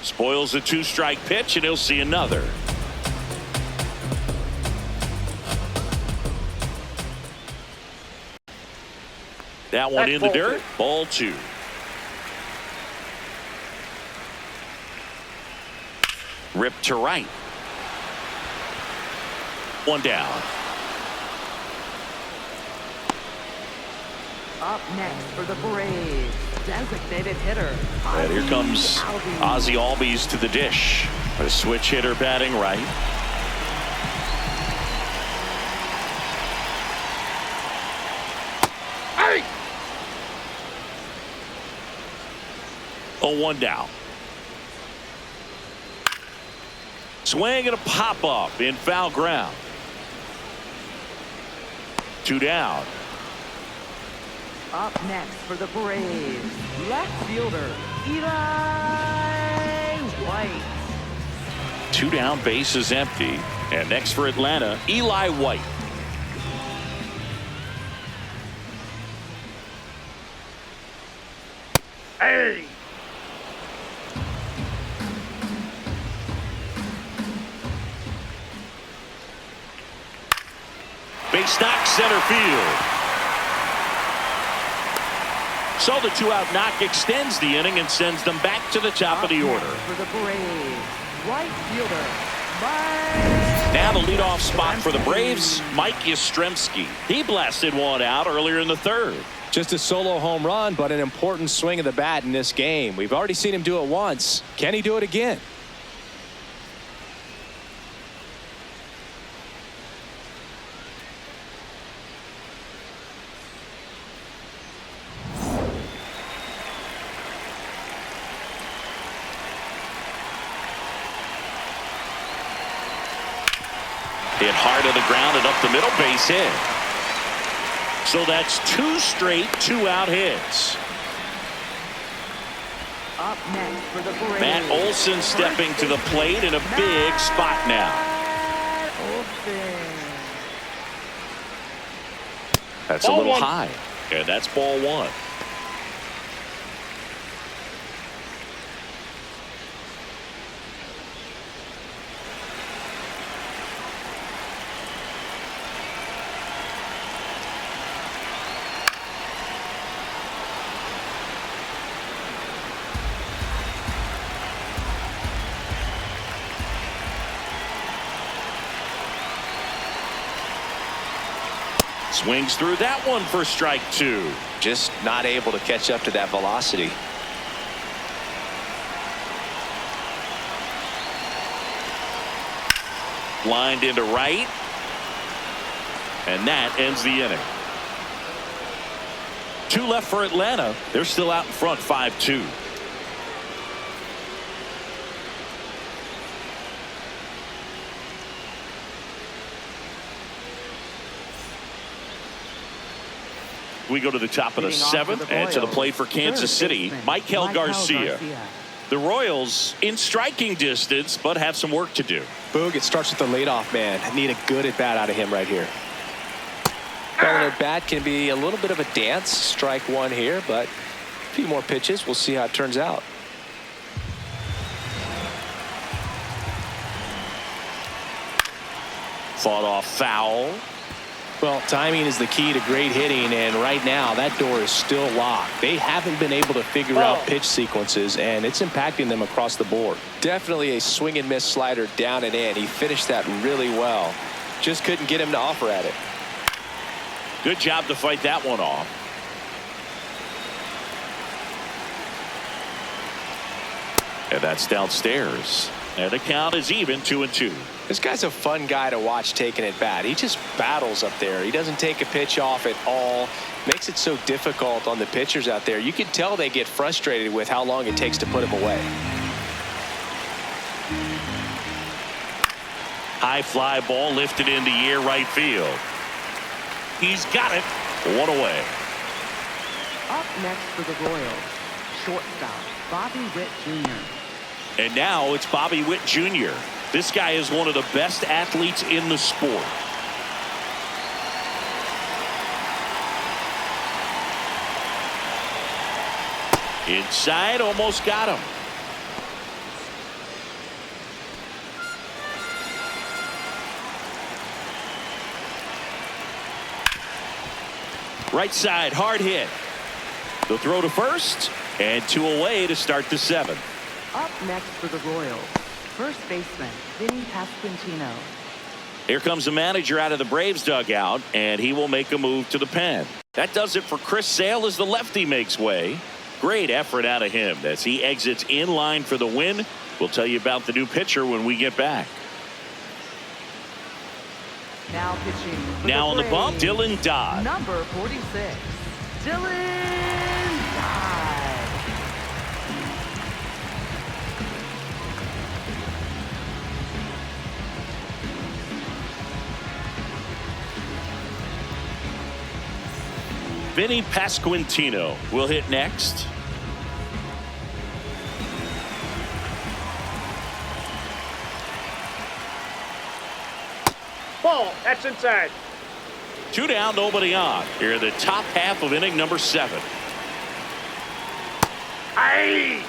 Spoils a 2-strike pitch, and he'll see another. That one in the dirt. Ball 2. Ripped to right. 1 down. Up next for the Braves, designated hitter. And here comes Ozzie Albies to the dish. A switch hitter batting right. Hey! 0-1 down. Swing and a pop-up in foul ground. 2 down. Up next for the Braves, left fielder Eli White. 2 down, base is empty. And next for Atlanta, Eli White. Hey! Base knock, center field. So the 2-out knock extends the inning and sends them back to the top of the order. For the Braves, right fielder Mike. Now the leadoff spot for the Braves, Mike Yastrzemski. He blasted one out earlier in the third. Just a solo home run, but an important swing of the bat in this game. We've already seen him do it once. Can he do it again? Hit hard to the ground and up the middle, base hit. So that's 2 straight 2-out hits. Up next for the Braves, Matt Olson stepping to the plate in a big spot now. Olson. That's a little high. And that's ball 1. Swings through that one for strike 2. Just not able to catch up to that velocity. Lined into right. And that ends the inning. 2 left for Atlanta. They're still out in front 5-2. We go to the top of the 7th and to the plate for Kansas City, Michael Garcia. The Royals in striking distance, but have some work to do. Boog, it starts with the leadoff man. I need a good at bat out of him right here. Calling at bat can be a little bit of a dance. Strike 1 here, but a few more pitches. We'll see how it turns out. Fought off foul. Well, timing is the key to great hitting, and right now that door is still locked. They haven't been able to figure out pitch sequences, and it's impacting them across the board. Definitely a swing and miss slider down and in. He finished that really well. Just couldn't get him to offer at it. Good job to fight that one off. And that's downstairs. And the count is even 2-2. This guy's a fun guy to watch taking at bat. He just battles up there. He doesn't take a pitch off at all. Makes it so difficult on the pitchers out there. You can tell they get frustrated with how long it takes to put him away. High fly ball lifted in the air right field. He's got it. 1 away. Up next for the Royals, shortstop Bobby Witt Jr. And now it's Bobby Witt Jr. This guy is one of the best athletes in the sport. Inside, almost got him. Right side, hard hit. The throw to first, and 2 away to start the 7th. Up next for the Royals, first baseman Vinny Pasquantino. Here comes the manager out of the Braves dugout, and he will make a move to the pen. That does it for Chris Sale as the lefty makes way. Great effort out of him as he exits in line for the win. We'll tell you about the new pitcher when we get back. Now pitching. Now on the bump, Dylan Dodd. Number 46, Dylan Dodd. Vinny Pasquantino will hit next. Ball. That's inside. 2 down, nobody on. Here in the top half of inning number 7. Aye.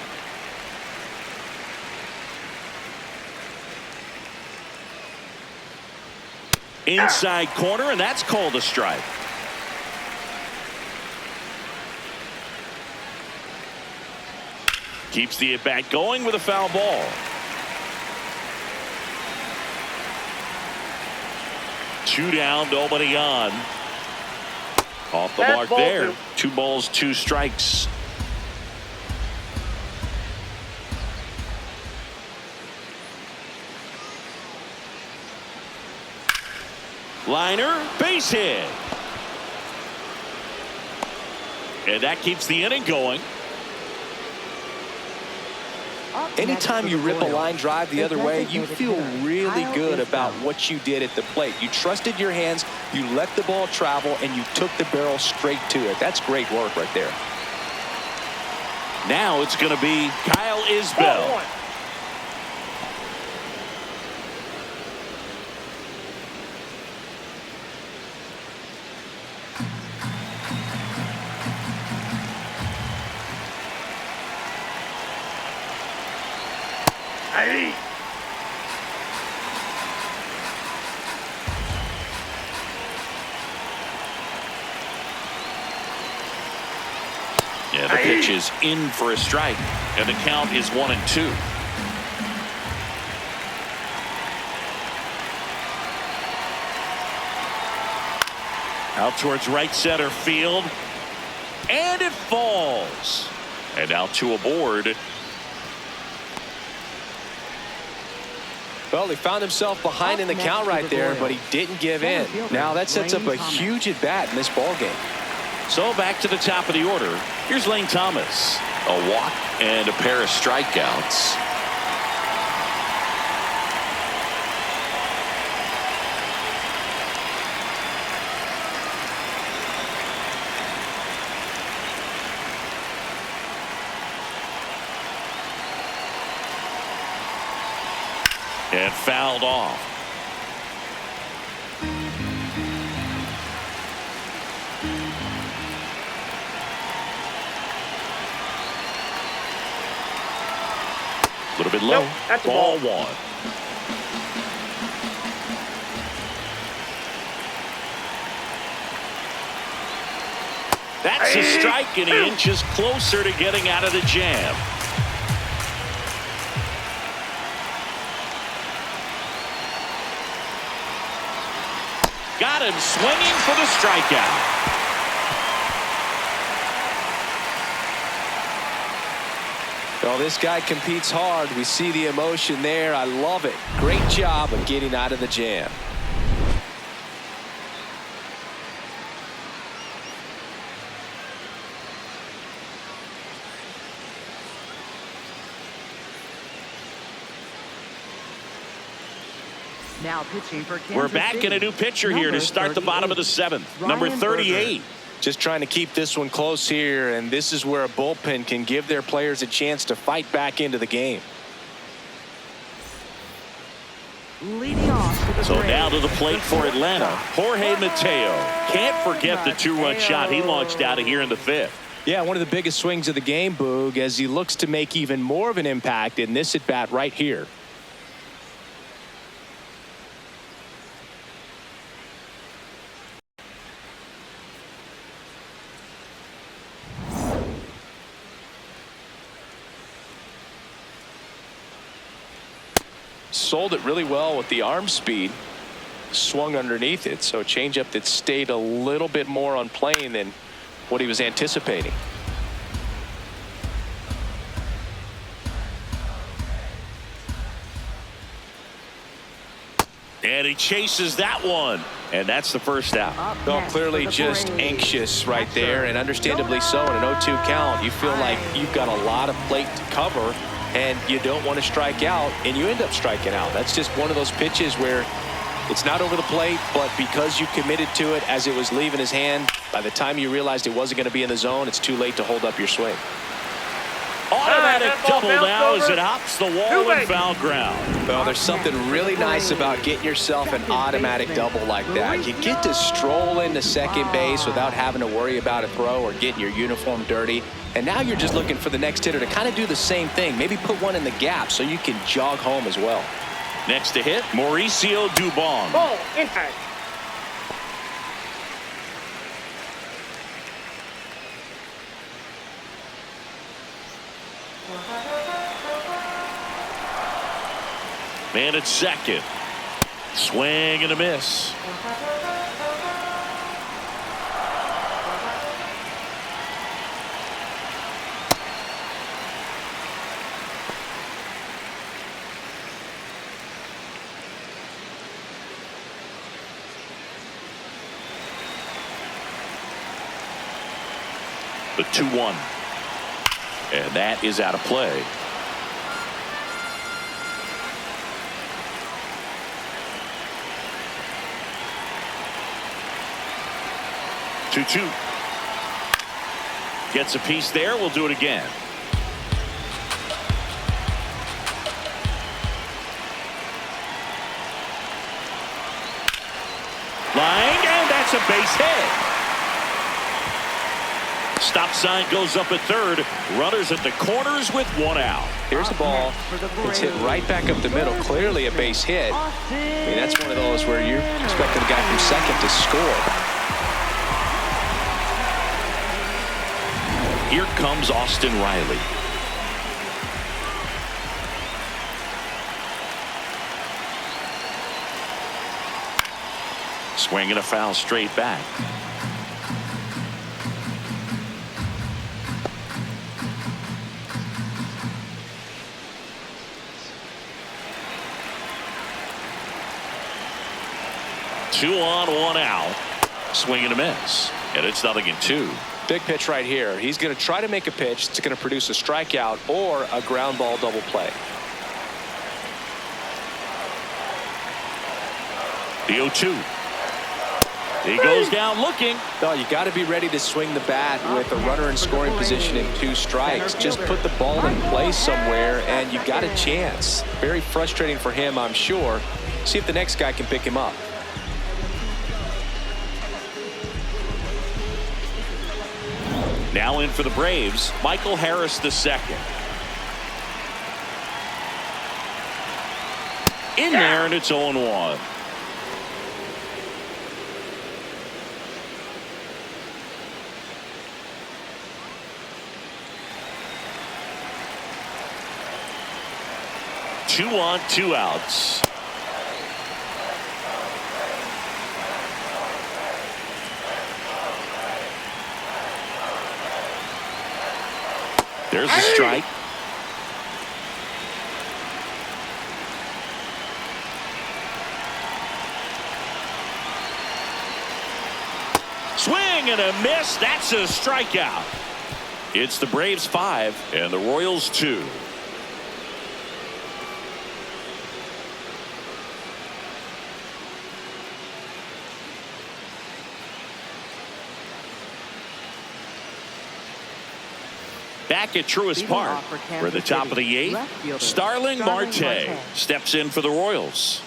Inside corner, and that's called a strike. Keeps the at-bat going with a foul ball. 2 down, nobody on. Off the mark there. 2 balls, 2 strikes. Liner, base hit. And that keeps the inning going. Anytime you rip a line drive the other way, you feel really good about what you did at the plate. You trusted your hands, you let the ball travel, and you took the barrel straight to it. That's great work right there. Now it's going to be Kyle Isbell. Aye. Yeah, the pitch is in for a strike, and the count is 1-2. Out towards right center field, and it falls. And now 2 aboard. Well, he found himself behind in the count right there, but he didn't give in. Now that sets up a huge at-bat in this ball game. So back to the top of the order. Here's Lane Thomas. A walk and a pair of strikeouts. And fouled off. A little bit low. Nope, that's a ball ball. 1. That's a strike, and he inches closer to getting out of the jam. Got him swinging for the strikeout. Well, this guy competes hard. We see the emotion there. I love it. Great job of getting out of the jam. Now pitching for Kansas We're back City. in a new pitcher here to start the bottom of the 7th. Number 38. Just trying to keep this one close here, and this is where a bullpen can give their players a chance to fight back into the game. Leading off to the So Braves, now to the plate the for Atlanta, shortstop, Jorge Mateo. Can't forget the 2-run shot he launched out of here in the 5th. Yeah, one of the biggest swings of the game, Boog, as he looks to make even more of an impact in this at-bat right here. Sold it really well with the arm speed. Swung underneath it, so a changeup that stayed a little bit more on plane than what he was anticipating. And he chases that one. And that's the first out. Well, clearly just anxious right there, and understandably so. In an 0-2 count, you feel like you've got a lot of plate to cover, and you don't want to strike out, and you end up striking out. That's just one of those pitches where it's not over the plate, but because you committed to it as it was leaving his hand, by the time you realized it wasn't going to be in the zone, it's too late to hold up your swing. Automatic double bounced now as over. it hops the wall and foul ground. Well, there's something really nice about getting yourself an automatic double like that. You get to stroll into second base without having to worry about a throw or getting your uniform dirty. And now you're just looking for the next hitter to kind of do the same thing. Maybe put one in the gap so you can jog home as well. Next to hit, Mauricio Dubon. Ball inside. Man at second. Swing and a miss. The 2-1. And that is out of play. Two. Gets a piece there. We'll do it again. Line, and that's a base hit. Stop sign goes up at third. Runners at the corners with one out. Here's the ball. It's hit right back up the middle. Clearly a base hit. I mean, that's one of those where you're expecting a guy from second to score. Here comes Austin Riley. Swing and a foul straight back. Two on, one out. Swing and a miss. And it's 0-2. Big pitch right here. He's going to try to make a pitch that's going to produce a strikeout or a ground ball double play. The 0-2. He goes down looking. No, you got to be ready to swing the bat with a runner in scoring position and 2 strikes. Just put the ball in place somewhere and you got a chance. Very frustrating for him, I'm sure. See if the next guy can pick him up. Now in for the Braves, Michael Harris II. In there, and it's 0-1. Two on, 2 outs. There's a strike. Swing and a miss. That's a strikeout. It's the Braves 5 and the Royals 2. Back at Truist Park, where the top of the 8th, Starling Marte steps in for the Royals.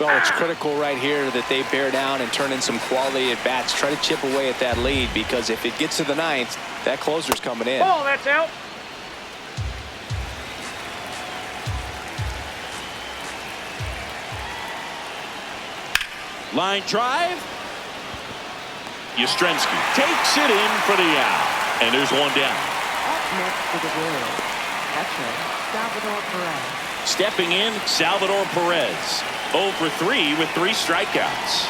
Well, it's critical right here that they bear down and turn in some quality at bats. Try to chip away at that lead, because if it gets to the 9th, that closer's coming in. Ball, that's out. Line drive. Yastrzemski takes it in for the out. And there's one down. Up next for the Royals, catcher Salvador Perez. Stepping in, Salvador Perez. 0 for 3 with 3 strikeouts.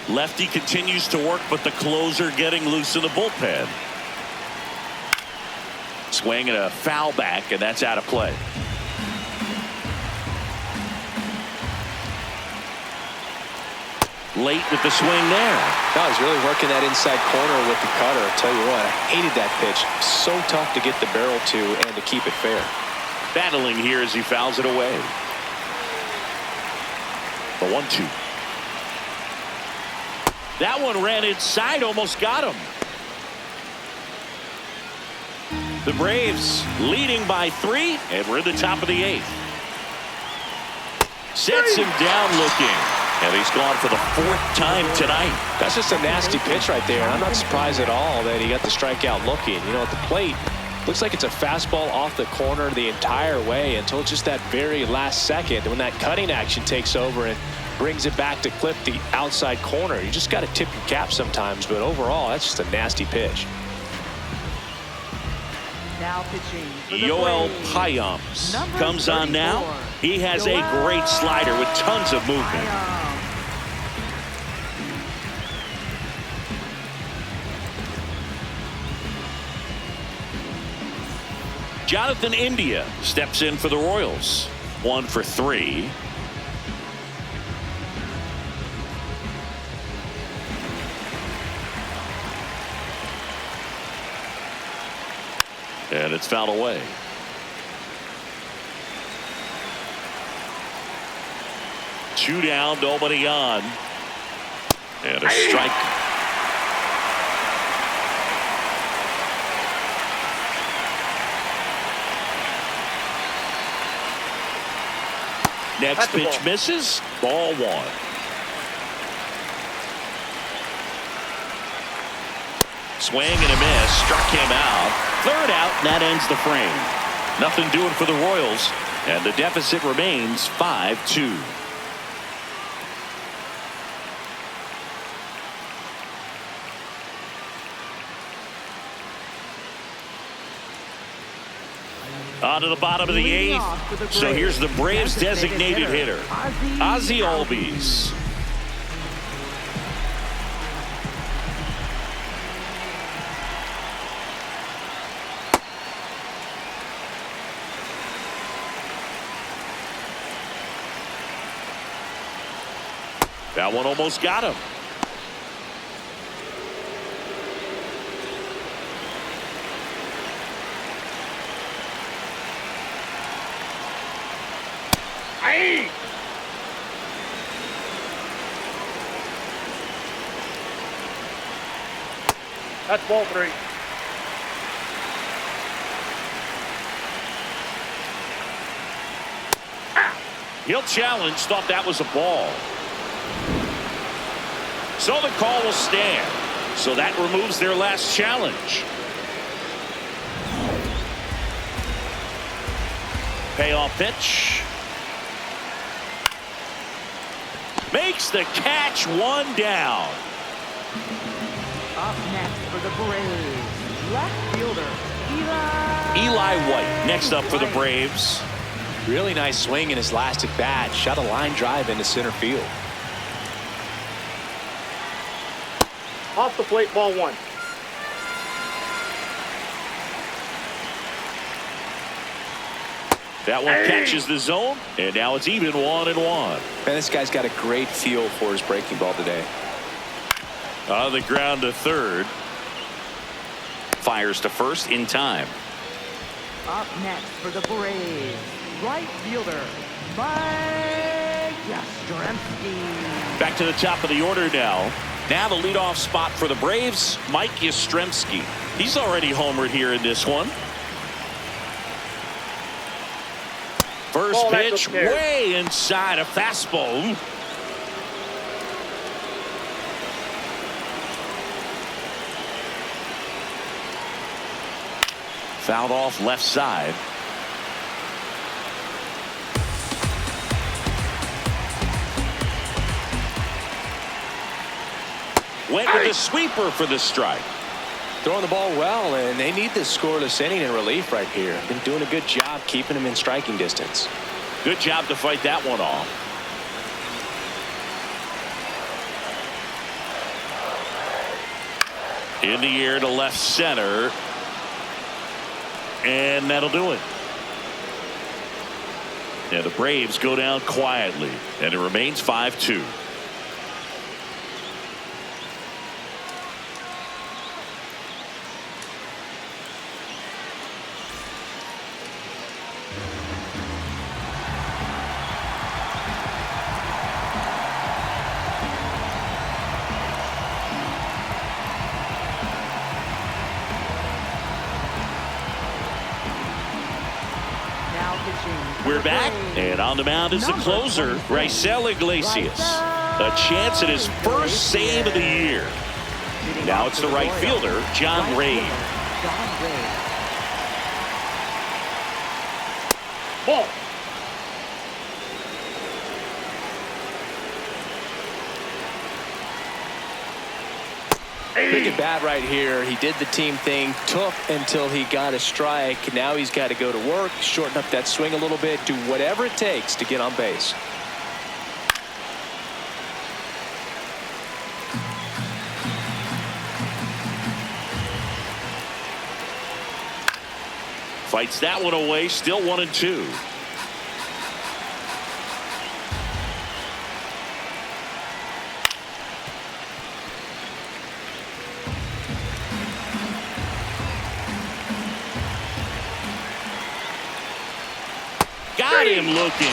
Lefty continues to work, but the closer getting loose in the bullpen. Swing and a foul back, and that's out of play. Late with the swing there. No, he's really working that inside corner with the cutter. I'll tell you what, I hated that pitch. So tough to get the barrel to and to keep it fair. Battling here as he fouls it away. The 1-2. That one ran inside, almost got him. The Braves leading by 3, and we're in the top of the 8th. Sets him down looking. And he's gone for the 4th time tonight. That's just a nasty pitch right there. And I'm not surprised at all that he got the strikeout looking. You know, at the plate, looks like it's a fastball off the corner the entire way until just that very last second when that cutting action takes over and brings it back to clip the outside corner. You just got to tip your cap sometimes, but overall, that's just a nasty pitch. Now pitching for the Yoel Braves, Payams number comes on now. 34, He has a great slider with tons of movement. Payams. Jonathan India steps in for the Royals. 1 for 3. And it's fouled away. Two down, nobody on. And a strike. Next pitch misses. Ball 1. Swing and a miss. Struck him out. 3rd out, and that ends the frame. Nothing doing for the Royals, and the deficit remains 5-2. On to the bottom of the 8th. So here's the Braves designated hitter, Ozzie Albies. That one almost got him. Aye. That's ball 3. He'll challenge, thought that was a ball. So the call will stand. So that removes their last challenge. Payoff pitch. Makes the catch, 1 down. Up next for the Braves, left fielder Eli White next up for the Braves. Really nice swing in his last at bat. Shot a line drive into center field. Off the plate, ball 1. That one catches the zone, and now it's even 1-1. Man, this guy's got a great feel for his breaking ball today. On the ground to 3rd. Fires to 1st in time. Up next for the Braves, right fielder Mike Yastrzemski. Back to the top of the order now. Now the leadoff spot for the Braves, Mike Yastrzemski. He's already homered here in this one. First pitch way inside, a fastball. Fouled off left side. Went with the sweeper for the strike. Throwing the ball well, and they need this scoreless inning in relief right here. Been doing a good job keeping him in striking distance. Good job to fight that one off. In the air to left center. And that'll do it. Yeah, the Braves go down quietly, and it remains 5-2. We're back, and on the mound is the closer, Raisel Iglesias. A chance at his first save of the year. Now it's the right fielder, John Ray. Ball. Big at bat right here. He did the team thing, took until he got a strike. Now he's got to go to work, shorten up that swing a little bit, do whatever it takes to get on base. Fights that one away, still 1-2. Got him looking.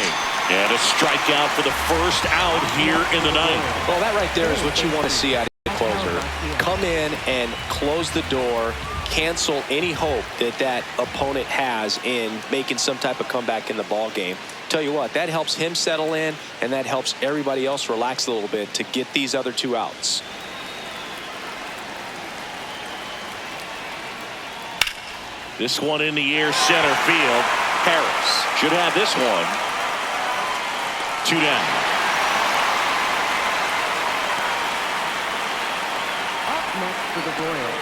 And a strikeout for the first out here in the ninth. Well, that right there is what you want to see out of the closer. Come in and close the door, cancel any hope that that opponent has in making some type of comeback in the ball game. Tell you what, that helps him settle in, and that helps everybody else relax a little bit to get these other two outs. This one in the air, center field. Harris should have this one. 2 down. Up next for the Royals,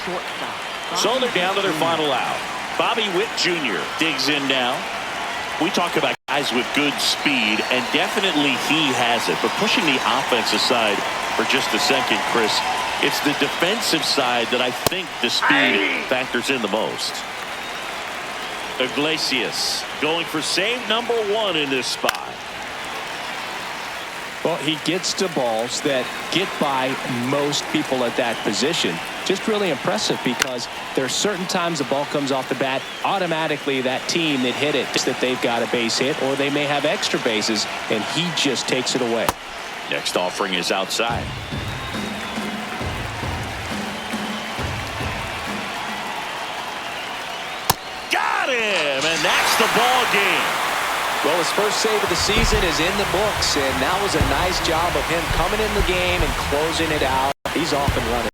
shortstop. So they're down to their final out. Bobby Witt Jr. digs in now. We talk about guys with good speed, and definitely he has it. But pushing the offense aside for just a second, Chris, it's the defensive side that I think the speed factors in the most. Iglesias going for save number 1 in this spot. Well, he gets to balls that get by most people at that position. Just really impressive, because there are certain times the ball comes off the bat, automatically that team that hit it, just that they've got a base hit, or they may have extra bases, and he just takes it away. Next offering is outside. Got him, and that's the ball game. Well, his first save of the season is in the books, and that was a nice job of him coming in the game and closing it out. He's off and running.